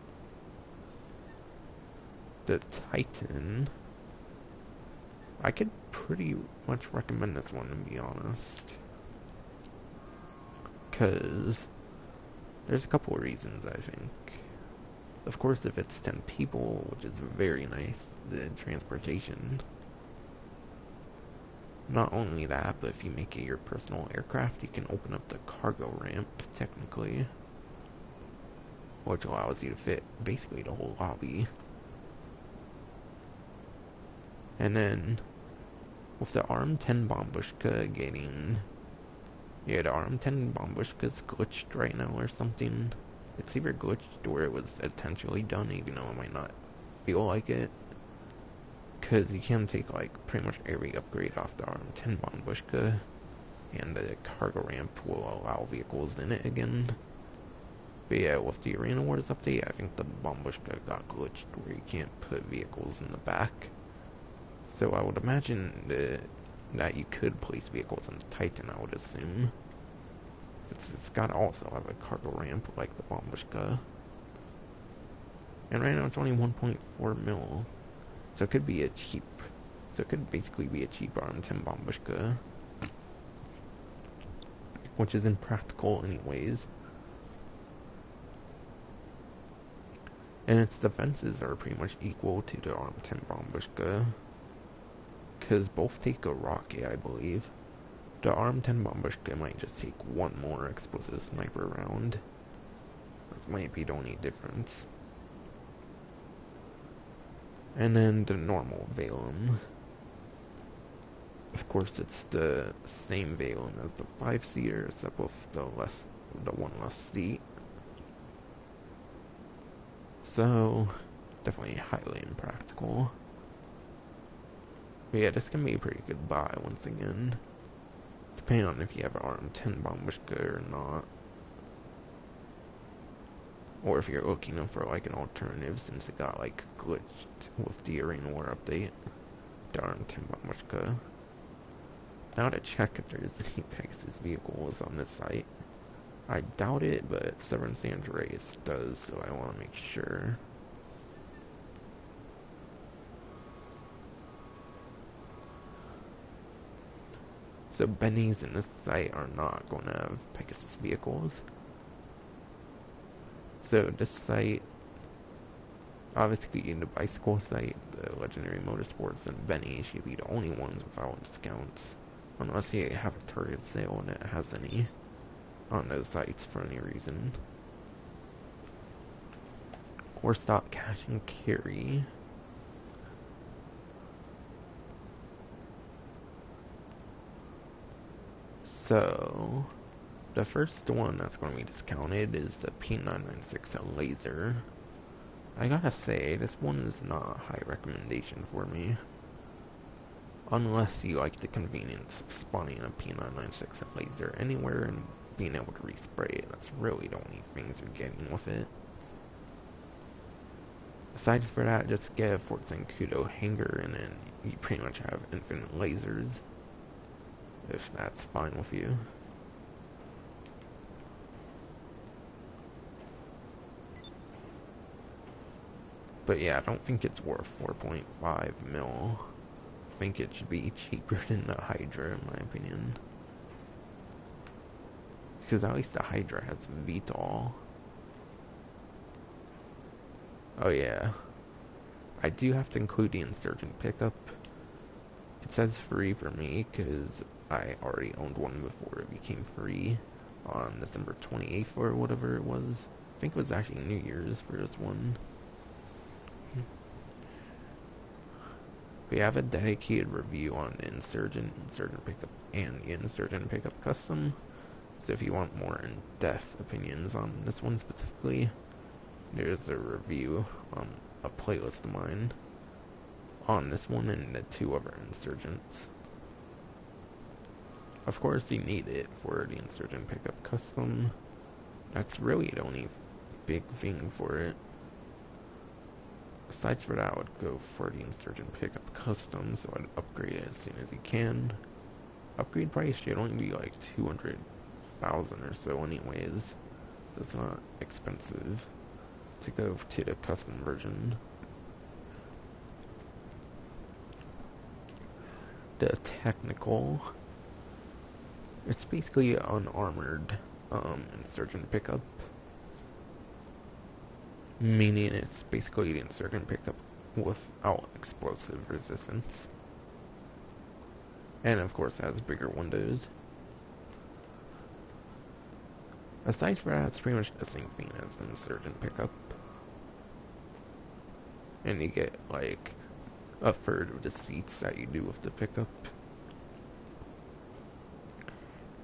Speaker 1: The Titan, I could pretty much recommend this one, to be honest, because there's a couple of reasons, I think. Of course, if it's 10 people, which is very nice, the transportation. Not only that, but if you make it your personal aircraft, you can open up the cargo ramp, technically. Which allows you to fit basically the whole lobby. And then, with the RM-10 Bombushka getting... Yeah, the RM-10 Bombushka's glitched right now or something. It's either glitched or it was intentionally done, even though it might not feel like it. Because you can take, like, pretty much every upgrade off the RM-10 Bombushka. And the cargo ramp will allow vehicles in it again. But yeah, with the Arena Wars update, I think the Bombushka got glitched where you can't put vehicles in the back. So I would imagine that you could place vehicles on the Titan, I would assume. It's gotta also have a cargo ramp like the Bombushka. And right now it's only 1.4 mil. So it could be a cheap... So it could basically be a cheap RM-10 Bombushka. Which is impractical anyways. And its defenses are pretty much equal to the RM-10 Bombushka. Because both take a rocket, I believe. The RM-10 Bombushka might just take one more explosive sniper round. That might be the only difference. And then the normal Valen. Of course, it's the same Valen as the 5-seater, except with the one less seat. So, definitely highly impractical. But yeah, this can be a pretty good buy once again. Depending on if you have an RM-10 Bombushka or not. Or if you're looking for like an alternative since it got like glitched with the Arena War update. The RM-10 Bombushka. Now to check if there's any Pegasus vehicles on this site. I doubt it, but Severn San Andreas does, so I want to make sure. So Benny's in this site are not going to have Pegasus vehicles. So this site, obviously the bicycle site, the Legendary Motorsports, and Benny should be the only ones without discounts. Unless you have a target sale and it has any on those sites for any reason. Or stop cash and carry. So, the first one that's going to be discounted is the P996 Laser. I gotta say, this one is not a high recommendation for me. Unless you like the convenience of spawning a P996 Laser anywhere and being able to respray it. That's really the only things you're getting with it. Aside for that, just get a Fort Zancudo hangar and then you pretty much have infinite lasers. If that's fine with you. But yeah, I don't think it's worth 4.5 mil. I think it should be cheaper than the Hydra in my opinion. Because at least the Hydra has VTOL. Oh yeah. I do have to include the Insurgent pickup. It says free for me because I already owned one before it became free on December 28th or whatever it was. I think it was actually New Year's for this one. We have a dedicated review on the Insurgent pickup, and the Insurgent pickup custom. So if you want more in-depth opinions on this one specifically, there's a review on a playlist of mine on this one and the two other Insurgents. Of course you need it for the Insurgent pickup custom. That's really the only big thing for it. Besides for that, I would go for the Insurgent pickup custom, so I'd upgrade it as soon as you can. Upgrade price should only be like 200,000 or so anyways. So it's not expensive to go to the custom version. The technical, it's basically an unarmored Insurgent pickup. meaning it's basically the insurgent pickup without explosive resistance. And of course it has bigger windows. Aside from that, it's pretty much the same thing as the insurgent pickup. And you get like a third of the seats that you do with the pickup.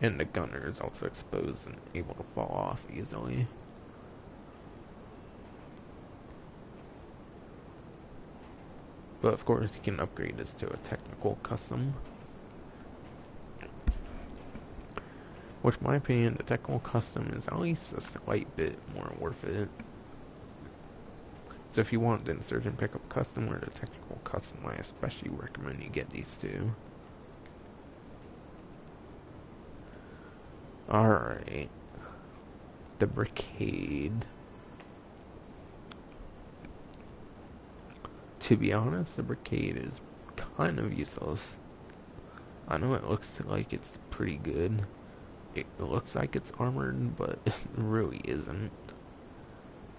Speaker 1: And the gunner is also exposed and able to fall off easily. But of course you can upgrade this to a technical custom. Which in my opinion, the technical custom is at least a slight bit more worth it. So if you want the insurgent pickup custom or the technical custom, I especially recommend you get these two. Alright. The Brigade. To be honest, the Brigade is kind of useless. I know it looks like it's pretty good. It looks like it's armored, but it really isn't.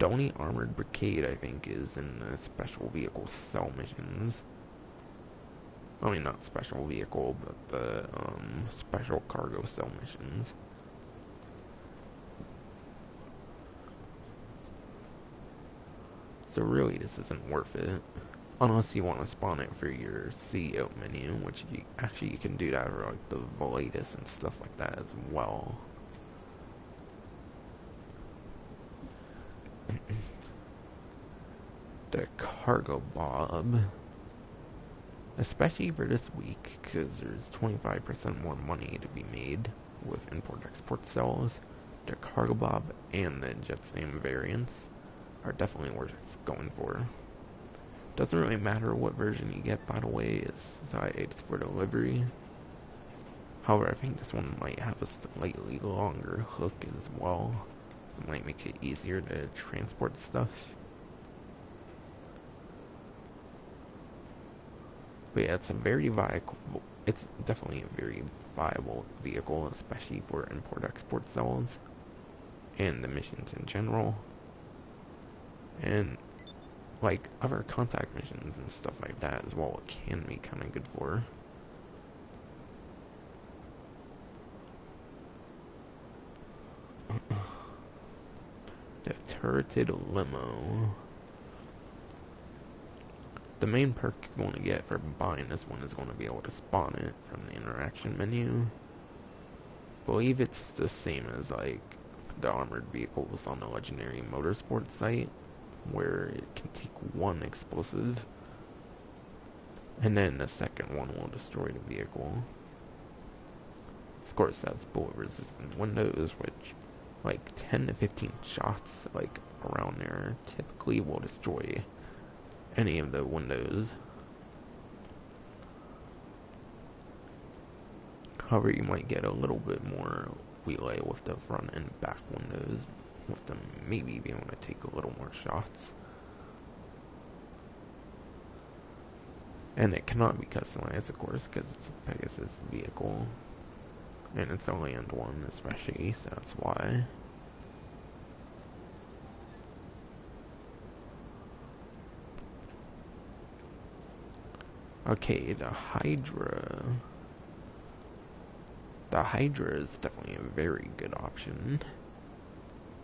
Speaker 1: The only armored Brigade, I think, is in the special vehicle cell missions. I mean, not special vehicle, but the special cargo cell missions. So really, this isn't worth it. Unless you want to spawn it for your CEO menu, which you can do that for like the Volatus and stuff like that as well. The Cargo Bob, especially for this week, because there's 25% more money to be made with import-export cells. The Cargo Bob and the Jetsam variants are definitely worth going for. Doesn't really matter what version you get, by the way, it's for delivery. However, I think this one might have a slightly longer hook as well, so it might make it easier to transport stuff. But yeah, it's definitely a very viable vehicle, especially for import-export cells, and the missions in general. And like other contact missions and stuff like that as well, it can be kind of good for. The turreted limo. The main perk you're going to get for buying this one is going to be able to spawn it from the interaction menu. I believe it's the same as like the armored vehicles on the Legendary Motorsports site, where it can take one explosive, and then the second one will destroy the vehicle. Of course, that's bullet-resistant windows, which, like, 10 to 15 shots, like, around there, typically will destroy any of the windows. However, you might get a little bit more leeway with the front and back windows, with them maybe being able to take a little more shots. And it cannot be customized, of course, because it's a Pegasus vehicle. And it's a land one, especially, so that's why. Okay, the Hydra. The Hydra is definitely a very good option.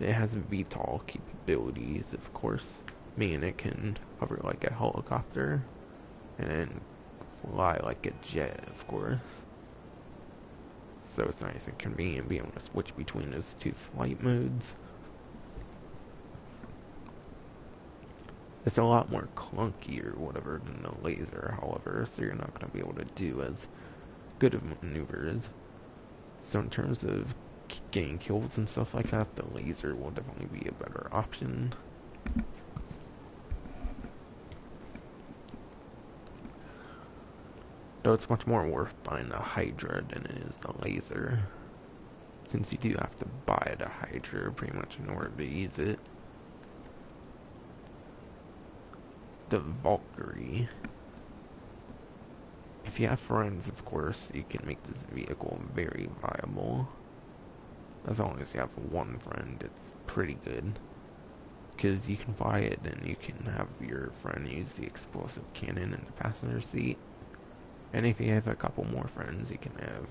Speaker 1: It has VTOL capabilities, of course, meaning it can hover like a helicopter and fly like a jet, of course. So it's nice and convenient being able to switch between those two flight modes. It's a lot more clunky or whatever than the laser, however, so you're not going to be able to do as good of maneuvers. So in terms of getting kills and stuff like that, the laser will definitely be a better option. Though it's much more worth buying the Hydra than it is the laser, since you do have to buy the Hydra pretty much in order to use it. The Valkyrie. If you have friends, of course, you can make this vehicle very viable. As long as you have one friend, it's pretty good. because you can fly it and you can have your friend use the explosive cannon in the passenger seat. And if you have a couple more friends, you can have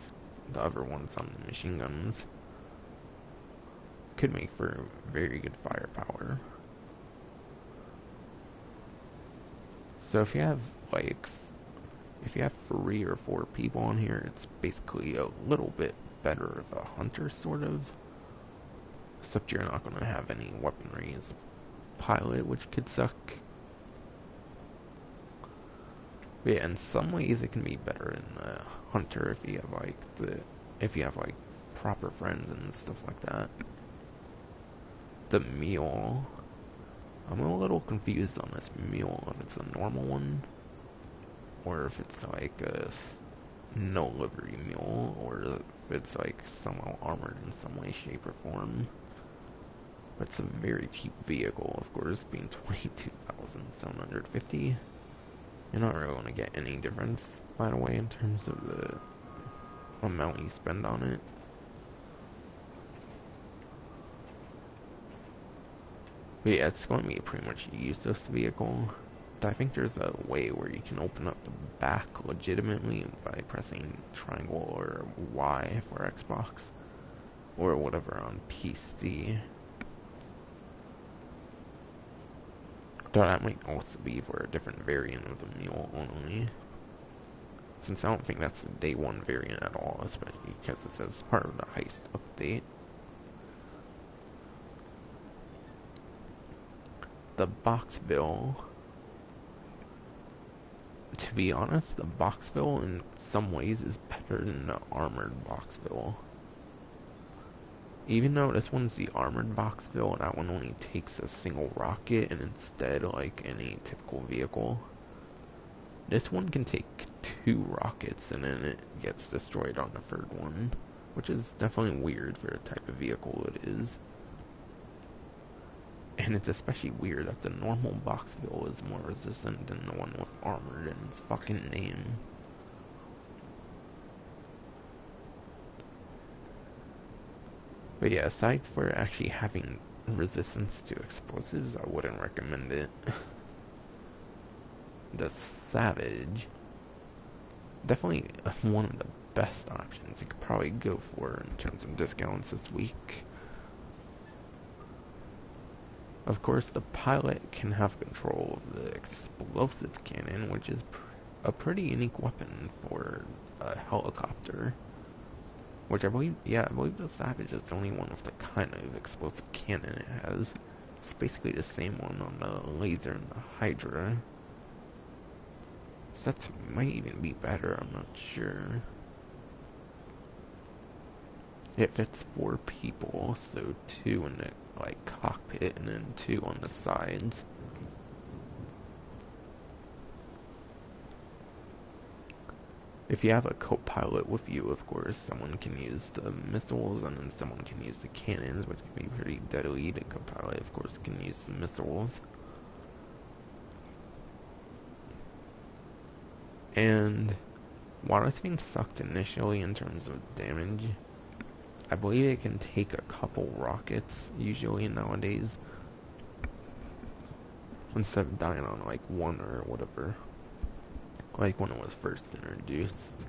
Speaker 1: the other ones on the machine guns. Could make for very good firepower. So if you have if you have 3 or 4 people on here, it's basically a little bit better of a hunter, sort of. Except you're not going to have any weaponry as a pilot, which could suck. But yeah, in some ways it can be better in the hunter if you have like proper friends and stuff like that. The mule, I'm a little confused on this mule, if it's a normal one, or if it's like a no livery mule, or if it's like somehow armored in some way, shape, or form. But it's a very cheap vehicle, of course, being $22,750. You're not really going to get any difference, by the way, in terms of the amount you spend on it. But yeah, it's going to be pretty much a useless vehicle. But I think there's a way where you can open up the back legitimately by pressing triangle or Y for Xbox, or whatever on PC. Though that might also be for a different variant of the mule only, since I don't think that's the day 1 variant at all, especially because it says part of the heist update. The Boxville. To be honest, the Boxville in some ways is better than the armored Boxville. Even though this one's the armored Boxville, that one only takes a single rocket, and instead, like any typical vehicle, this one can take 2 rockets, and then it gets destroyed on the 3rd one, which is definitely weird for the type of vehicle it is. And it's especially weird that the normal Boxville is more resistant than the one with armored in its fucking name. But yeah, aside for actually having resistance to explosives, I wouldn't recommend it. The Savage, definitely one of the best options you could probably go for in terms of discounts this week. Of course, the pilot can have control of the explosive cannon, which is a pretty unique weapon for a helicopter. Which I believe the Savage is the only one with the kind of explosive cannon it has. It's basically the same one on the Laser and the Hydra. So that might even be better, I'm not sure. It fits 4 people, so 2 in the cockpit and then 2 on the sides. If you have a co-pilot with you, of course, someone can use the missiles and then someone can use the cannons, which can be pretty deadly. The co-pilot, of course, can use the missiles. And while this thing sucked initially in terms of damage, I believe it can take a couple rockets, usually nowadays, instead of dying on like 1 or whatever, like when it was first introduced.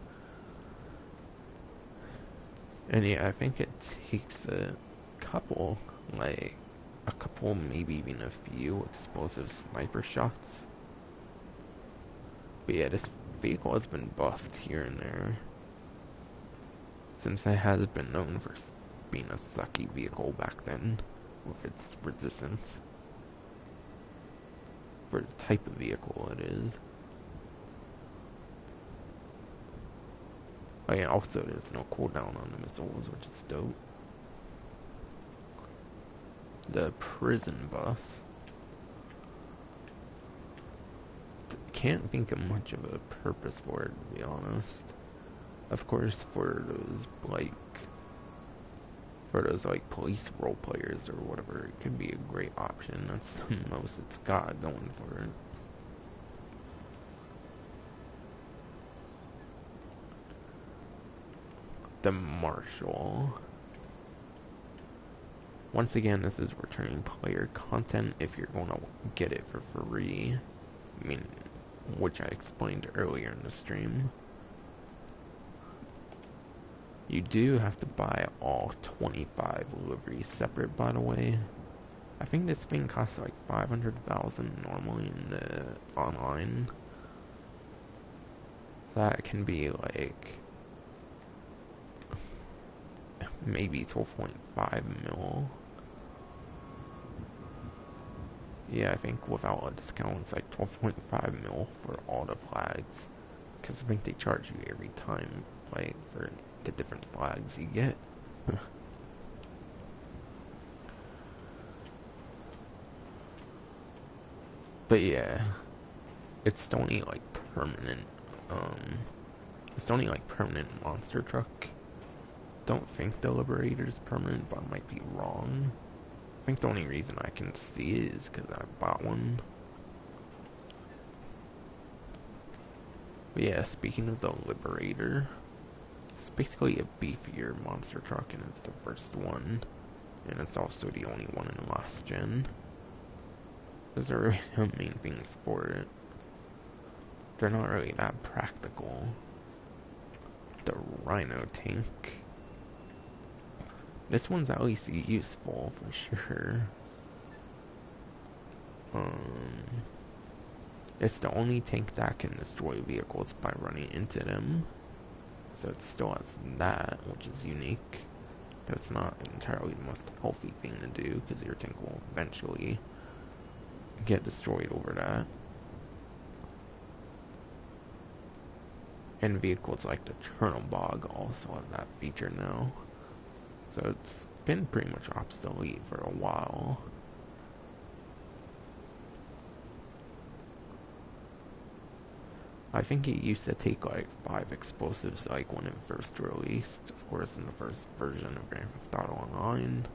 Speaker 1: And yeah, I think it takes a couple, maybe even a few explosive sniper shots. But yeah, this vehicle has been buffed here and there, since it has been known for being a sucky vehicle back then, with its resistance for the type of vehicle it is. Oh yeah, also there's no cooldown on the missiles, which is dope. The prison buff. Can't think of much of a purpose for it, to be honest. Of course, for those police role players or whatever, it could be a great option. That's the most it's got going for it. The Marshal. Once again, this is returning player content if you're going to get it for free. I mean, which I explained earlier in the stream. You do have to buy all 25 liveries separate, by the way. I think this thing costs like 500,000 normally in the online. That can be like maybe 12.5 mil. Yeah, I think without a discount it's like 12.5 mil for all the flags. Because I think they charge you every time, like, for the different flags you get. But yeah, it's the only like permanent, it's the only like permanent monster truck. Don't think the Liberator's permanent, but I might be wrong. I think the only reason I can see it is because I bought one. But yeah, speaking of the Liberator, it's basically a beefier monster truck, and it's the first one, and it's also the only one in the last gen. Those are really the main things for it. They're not really that practical. The Rhino tank. This one's at least useful for sure. It's the only tank that can destroy vehicles by running into them. So it still has that, which is unique. It's not entirely the most healthy thing to do, because your tank will eventually get destroyed over that. And vehicles like the Chernobog also have that feature now. So it's been pretty much obsolete for a while. I think it used to take like 5 explosives like when it first released, of course in the first version of Grand Theft Auto Online.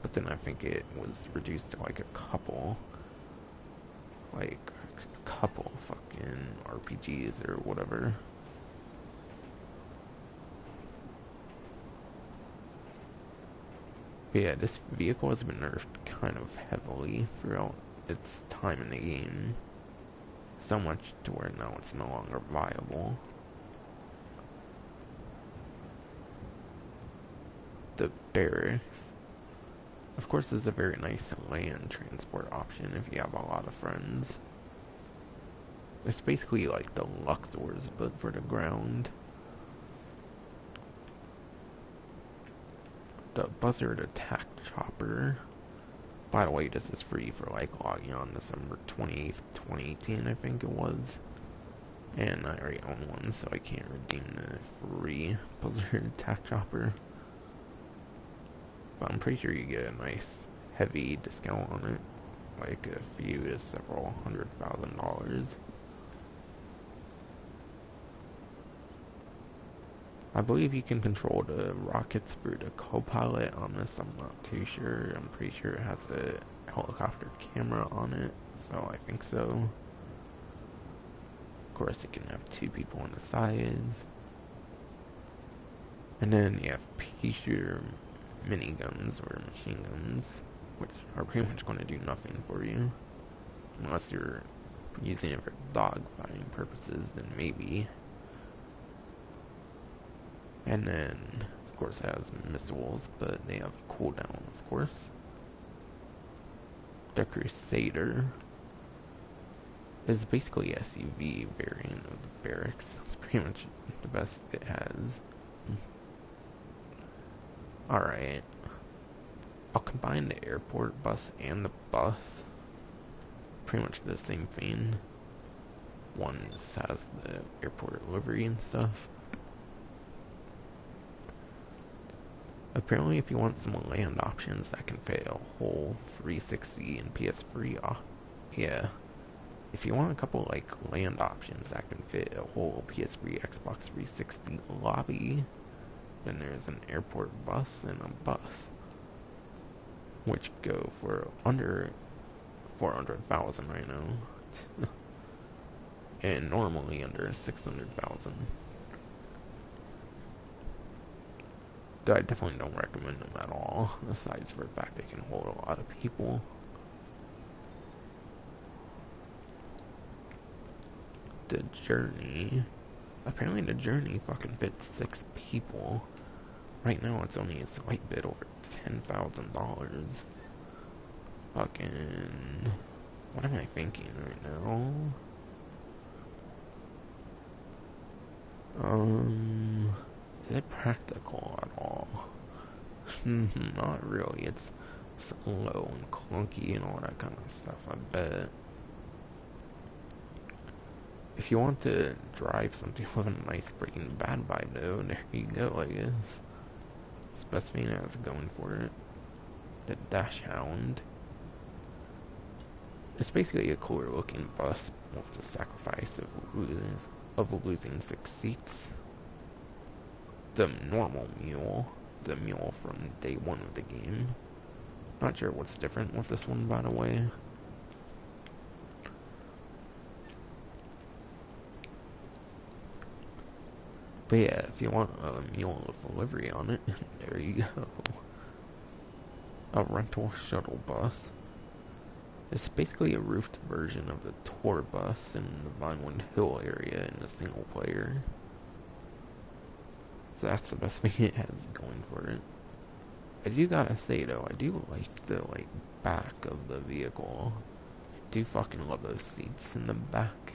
Speaker 1: But then I think it was reduced to like a couple. Like a couple fucking RPGs or whatever. But yeah, this vehicle has been nerfed kind of heavily throughout its time in the game. So much to where now it's no longer viable. The barracks, of course, is a very nice land transport option if you have a lot of friends. It's basically like the Luxors, but for the ground. The Buzzard Attack Chopper. By the way, this is free for like logging on December 28th, 2018, I think it was. And I already own one, so I can't redeem the free Buzzard Attack Chopper. But I'm pretty sure you get a nice heavy discount on it. Like a few to several $100,000. I believe you can control the rockets through the co-pilot on this, I'm not too sure. I'm pretty sure it has a helicopter camera on it, so I think so. Of course it can have 2 people on the sides. And then you have pea-shooter miniguns or machine guns, which are pretty much going to do nothing for you. Unless you're using it for dogfighting purposes, then maybe. And then, of course, it has missiles, but they have cooldown, of course. The Crusader is basically a SUV variant of the barracks. It's pretty much the best it has. Alright. I'll combine the airport bus and the bus. Pretty much the same thing. One just has the airport livery and stuff. Apparently, if you want some land options that can fit a whole 360 and PS3, yeah. If you want a couple like land options that can fit a whole PS3, Xbox 360 lobby, then there's an airport bus and a bus, which go for under 400,000 right now, and normally under 600,000. I definitely don't recommend them at all, aside for the fact they can hold a lot of people. The Journey. Apparently the Journey fucking fits 6 people. Right now it's only a slight bit over $10,000. Fucking... What am I thinking right now? Is it practical at all? Not really. It's slow and clunky and all that kind of stuff, I bet. If you want to drive something with a nice Breaking Bad vibe though, there you go, I guess. Specifina is going for it. The Dash Hound. It's basically a cooler looking bus with the sacrifice of losing 6 seats. The normal mule. The mule from day 1 of the game. Not sure what's different with this one, by the way. But yeah, if you want a mule with a livery on it, there you go. A rental shuttle bus. It's basically a roofed version of the tour bus in the Vinewood Hill area in the single player. So that's the best thing it has going for it. I do gotta say though, I do like the back of the vehicle. I do fucking love those seats in the back.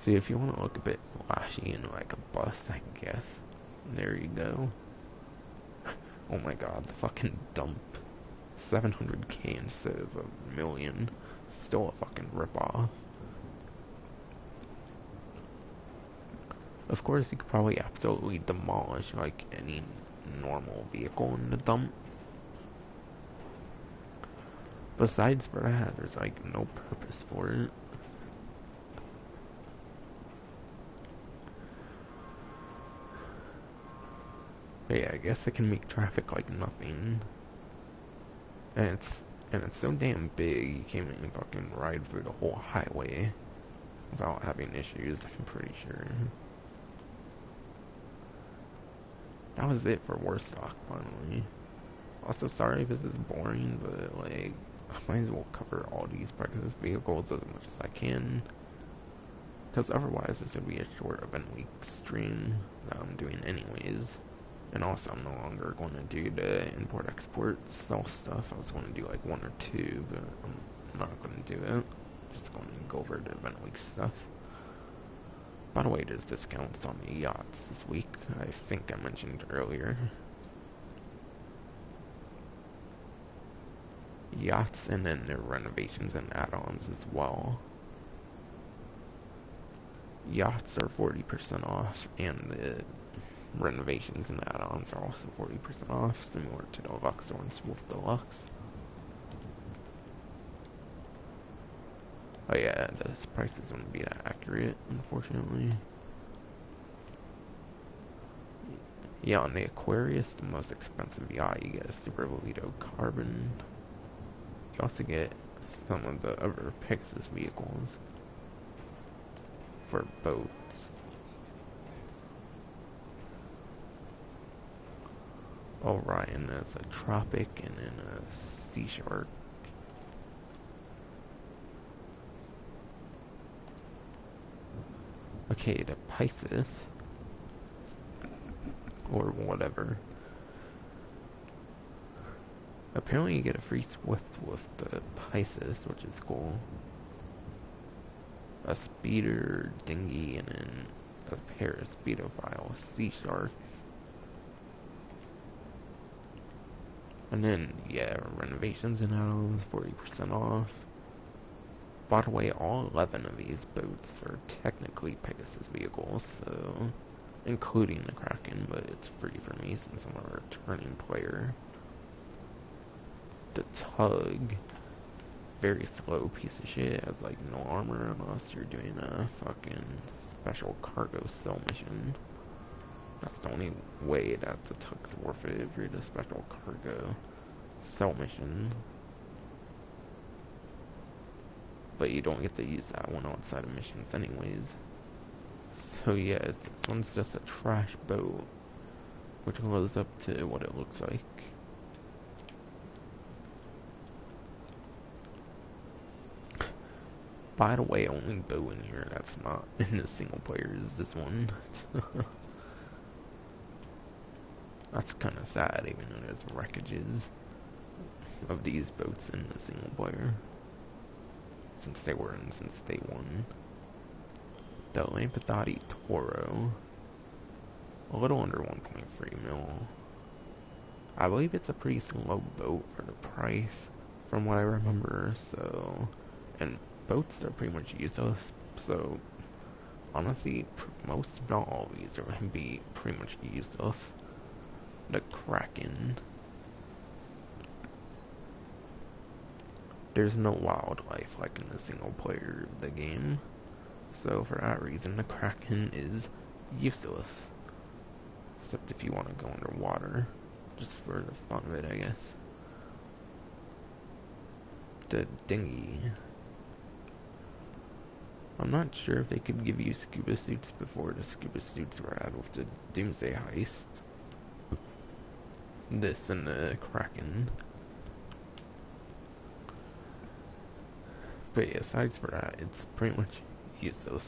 Speaker 1: See, if you want to look a bit flashy and like a bus, I guess, there you go. Oh my god, the fucking dump. 700k instead of a million. Still a fucking ripoff. Of course, you could probably absolutely demolish like any normal vehicle in the dump. Besides for that, there's like no purpose for it. But yeah, I guess it can make traffic like nothing. And it's so damn big, you can't even fucking ride through the whole highway without having issues, I'm pretty sure. That was it for Warstock, finally. Also, sorry if this is boring, but like, I might as well cover all these Pegasus vehicles as much as I can. Because otherwise this would be a short event week stream that I'm doing anyways. And also I'm no longer going to do the import-export stealth stuff. I was going to do like 1 or 2, but I'm not going to do it. Just going to go over the event week stuff. By the way, there's discounts on the yachts this week. I think I mentioned earlier. Yachts, and then their renovations and add-ons as well. Yachts are 40% off, and the renovations and add-ons are also 40% off, similar to the Luxor and Smooth Deluxe. Oh yeah, this price wouldn't be that accurate, unfortunately. Yeah, on the Aquarius, the most expensive yacht, you get a Super Lido Carbon. You also get some of the other Pegasus vehicles for boats. Orion is a Tropic and then a Sea Shark. Okay, the Pisces, or whatever. Apparently you get a free Swift with the Pisces, which is cool. A speeder dinghy and then a pair of speedophile Sea Sharks. And then, yeah, renovations and add-ons, 40% off. By the way, all 11 of these boats are technically Pegasus vehicles, so... including the Kraken, but it's free for me since I'm a returning player. The Tug, very slow piece of shit, has like no armor unless you're doing a fucking special cargo cell mission. That's the only way that the Tug's worth it, if you're the special cargo cell mission. But you don't get to use that one outside of missions anyways. So yeah, this one's just a trash boat, which goes up to what it looks like. By the way, only boat in here that's not in the single player is this one. That's kind of sad, even though there's wreckages of these boats in the single player, since they were in since day one. The Lampadati Toro, a little under 1.3 mil. I believe it's a pretty slow boat for the price, from what I remember. So, and boats are pretty much useless. So, honestly, most if not all of these are going to be pretty much useless. The Kraken. There's no wildlife like in the single player of the game, so for that reason the Kraken is useless. Except if you want to go underwater, just for the fun of it, I guess. The dinghy. I'm not sure if they could give you scuba suits before the scuba suits were out with the Doomsday Heist. This and the Kraken. But yeah, aside for that, it's pretty much useless.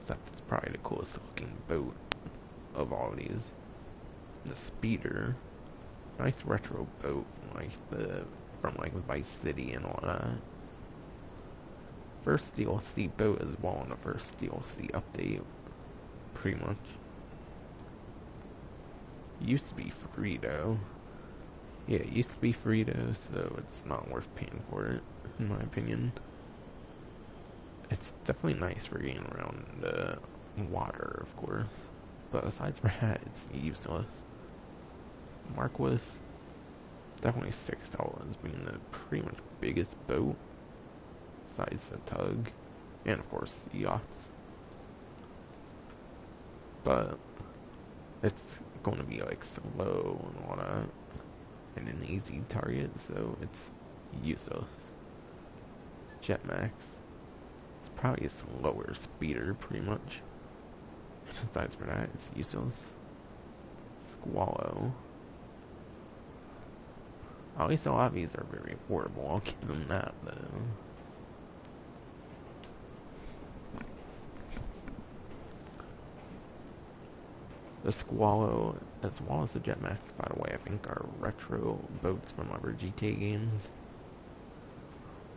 Speaker 1: Except it's probably the coolest looking boat of all of these. The Speeder. Nice retro boat from like Vice City and all that. First DLC boat as well in the first DLC update. Pretty much. Used to be free though. Yeah, it used to be free though, so it's not worth paying for it, in my opinion. It's definitely nice for getting around the water, of course, but aside from that, it's useless. Marquis, definitely $6, being the pretty much biggest boat, besides the tug, and of course the yachts. But it's going to be like slow and all that, and an easy target, so it's useless. Jetmax, it's probably a slower speeder, pretty much. And aside from that, it's useless. Squallow. At least a lot of these are very affordable, I'll give them that, though. The Squallow, as well as the Jetmax, by the way, I think are retro boats from other GTA games.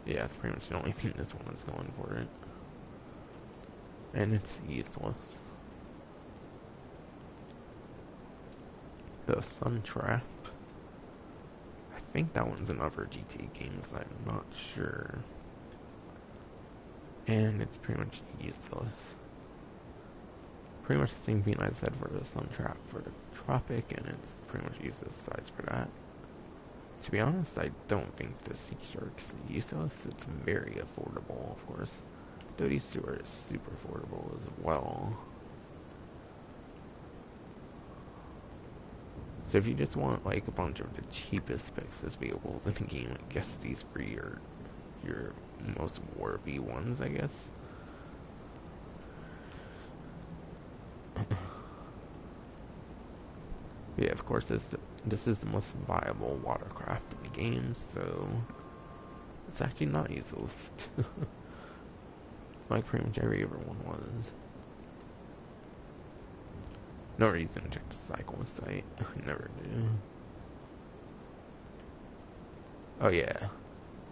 Speaker 1: Yeah, that's pretty much the only thing this one is going for it. And it's useless. The Sun Trap. I think that one's in other GTA games, I'm not sure. And it's pretty much useless. Pretty much the same thing I said for the Sun Trap for the Tropic, and it's pretty much useless size for that. To be honest, I don't think the Sea Shark's useless. It's very affordable, of course. Though these two are super affordable as well. So if you just want like a bunch of the cheapest Pixis vehicles in the game, I guess these three are your most worthy ones, I guess. Yeah, of course, this is the most viable watercraft in the game, so it's actually not useless. Like pretty much every other one was. No reason to check the cycle site. I never do. Oh yeah,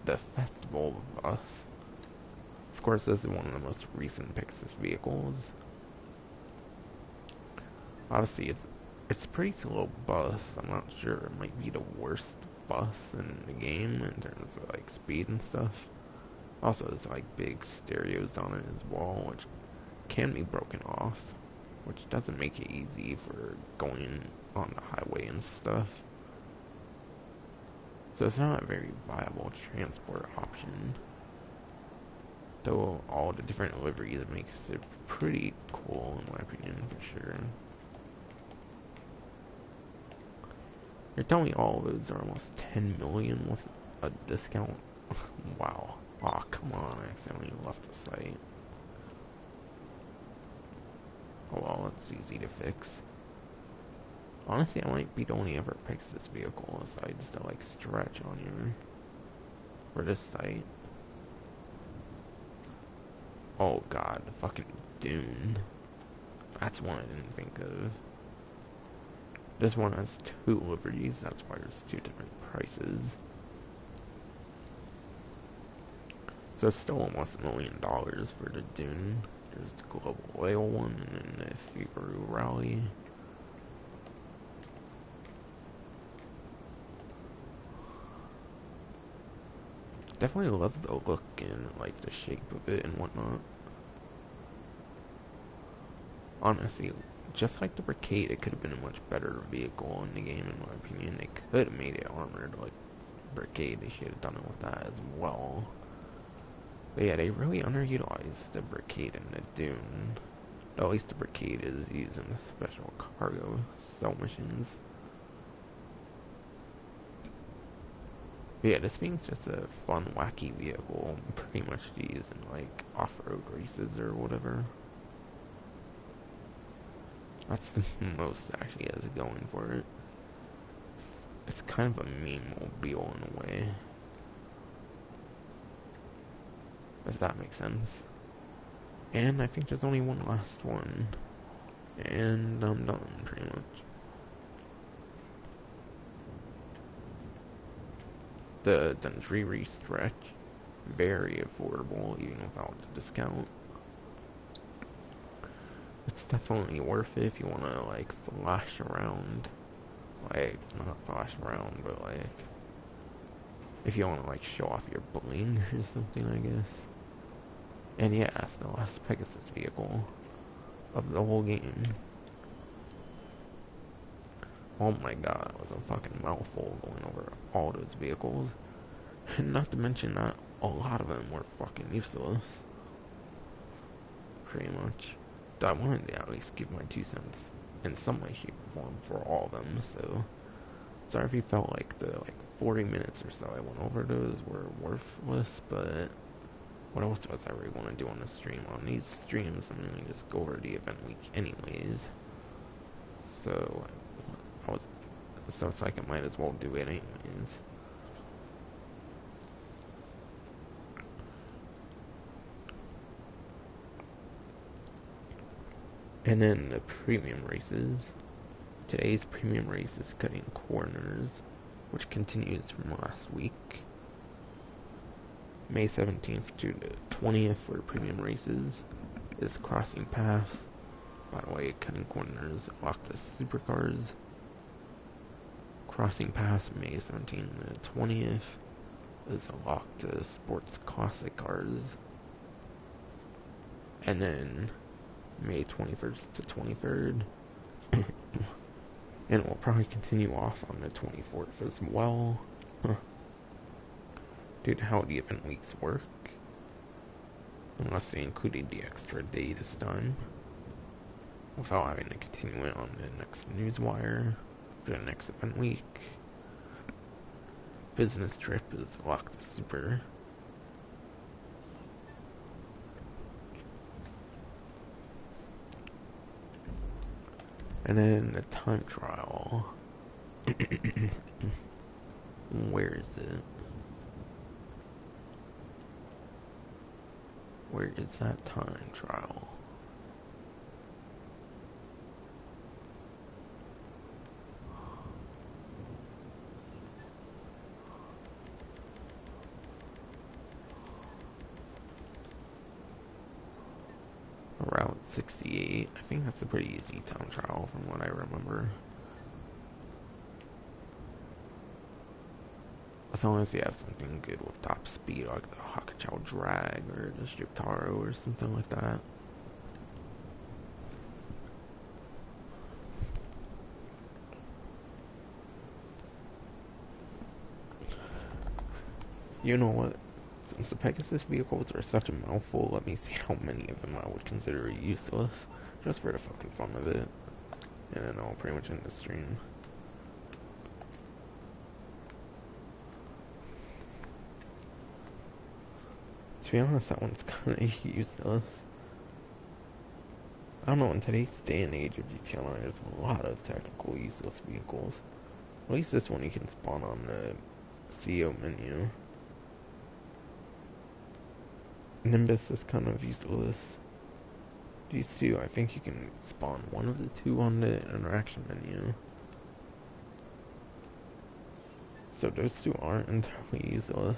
Speaker 1: the Festival Bus. Of course, this is one of the most recent Pixis vehicles. Obviously, it's a pretty slow bus. I'm not sure. It might be the worst bus in the game in terms of like speed and stuff. Also, there's like big stereos on it as well, which can be broken off, which doesn't make it easy for going on the highway and stuff. So it's not a very viable transport option. Though all the different liveries makes it pretty cool in my opinion, for sure. You're telling me all of those are almost 10 million with a discount? Wow. Aw, oh, come on, I accidentally left the site. Oh well, it's easy to fix. Honestly, I might be the only ever picks this vehicle besides the like stretch on you for this site. Oh god, the fucking Dune. That's one I didn't think of. This one has 2 liveries, that's why there's 2 different prices. So it's still almost $1 million for the Dune. There's the Global Oil one, and then the Subaru Rally. Definitely love the look and like the shape of it and whatnot. Honestly, just like the Brigade, it could have been a much better vehicle in the game in my opinion. They could have made it armored like Brigade. They should have done it with that as well. But yeah, they really underutilized the Brigade and the Dune. At least the Brigade is using the special cargo cell missions. But yeah, this thing's just a fun, wacky vehicle, pretty much to use in like off-road races or whatever. That's the most it actually has going for it. It's kind of a meme mobile in a way, if that makes sense. And I think there's only one last one, and I'm done pretty much. The Dundreary stretch, very affordable even without the discount. It's definitely worth it if you want to like flash around. Like, not flash around, but like if you want to like show off your bling or something, I guess. And yeah, it's the last Pegasus vehicle of the whole game. Oh my god, it was a fucking mouthful going over all those vehicles. And not to mention that a lot of them were fucking useless. Pretty much. I wanted to at least give my 2 cents in some way, shape, or form for all of them, so sorry if you felt like the 40 minutes or so I went over those were worthless, but what else was I really want to do on the stream? On these streams, I'm going to just go over the event week anyways. So it's like I might as well do it anyways. And then the premium races. Today's premium race is Cutting Corners, which continues from last week. May 17th to the 20th for premium races is Crossing Path. By the way, Cutting Corners locked the supercars. Crossing Path, May 17th to the 20th is locked to sports classic cars. And then May 21st to 23rd. And it will probably continue off on the 24th as well. Due to how the event weeks work. Unless they included the extra day this time. Without having to continue it on the next newswire for the next event week. Business trip is locked to super. And then the time trial. Where is it? Where is that time trial? Route 68. I think that's a pretty easy time trial from what I remember. As long as he has something good with top speed, like the Hakuchou Drag or the Shibtaro or something like that. You know what? Since the Pegasus vehicles are such a mouthful, let me see how many of them I would consider useless, just for the fucking fun of it. And then I'll pretty much end the stream. To be honest, that one's kinda useless. I don't know, in today's day and age of GTA Online, there's a lot of technical useless vehicles. At least this one you can spawn on the CO menu. Nimbus is kind of useless. These two, I think you can spawn one of the two on the interaction menu. So those two aren't entirely useless.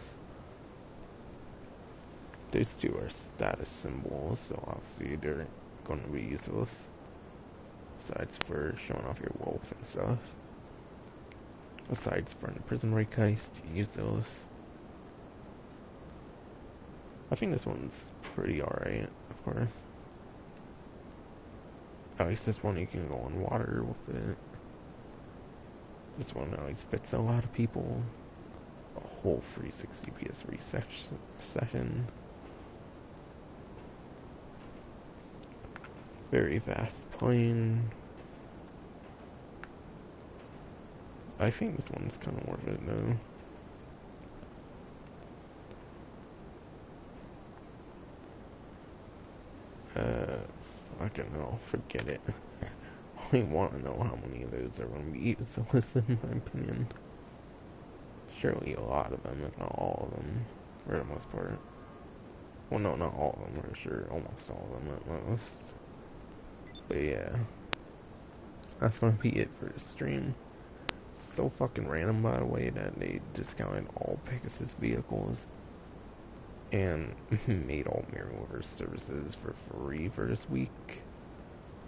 Speaker 1: Those two are status symbols, so obviously they're going to be useless. Besides for showing off your wealth and stuff. Besides for the prison break heist, you use those. I think this one's pretty alright, of course. At least this one you can go on water with it. This one at least fits a lot of people. A whole 360 PS3 session. Very fast plane. I think this one's kind of worth it though. Fucking hell, forget it. I don't want to know how many of those are going to be useless in my opinion. Surely a lot of them, if not all of them, for the most part. Well, no, not all of them, for sure. Almost all of them at most. But yeah, that's going to be it for the stream. So fucking random, by the way, that they discounted all Pegasus vehicles and made all Mirrorverse services for free for this week.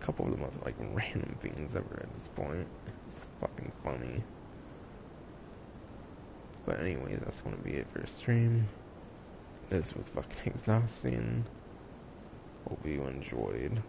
Speaker 1: A couple of the most like random things ever at this point. It's fucking funny. But anyways, that's gonna be it for the stream. This was fucking exhausting. Hope you enjoyed.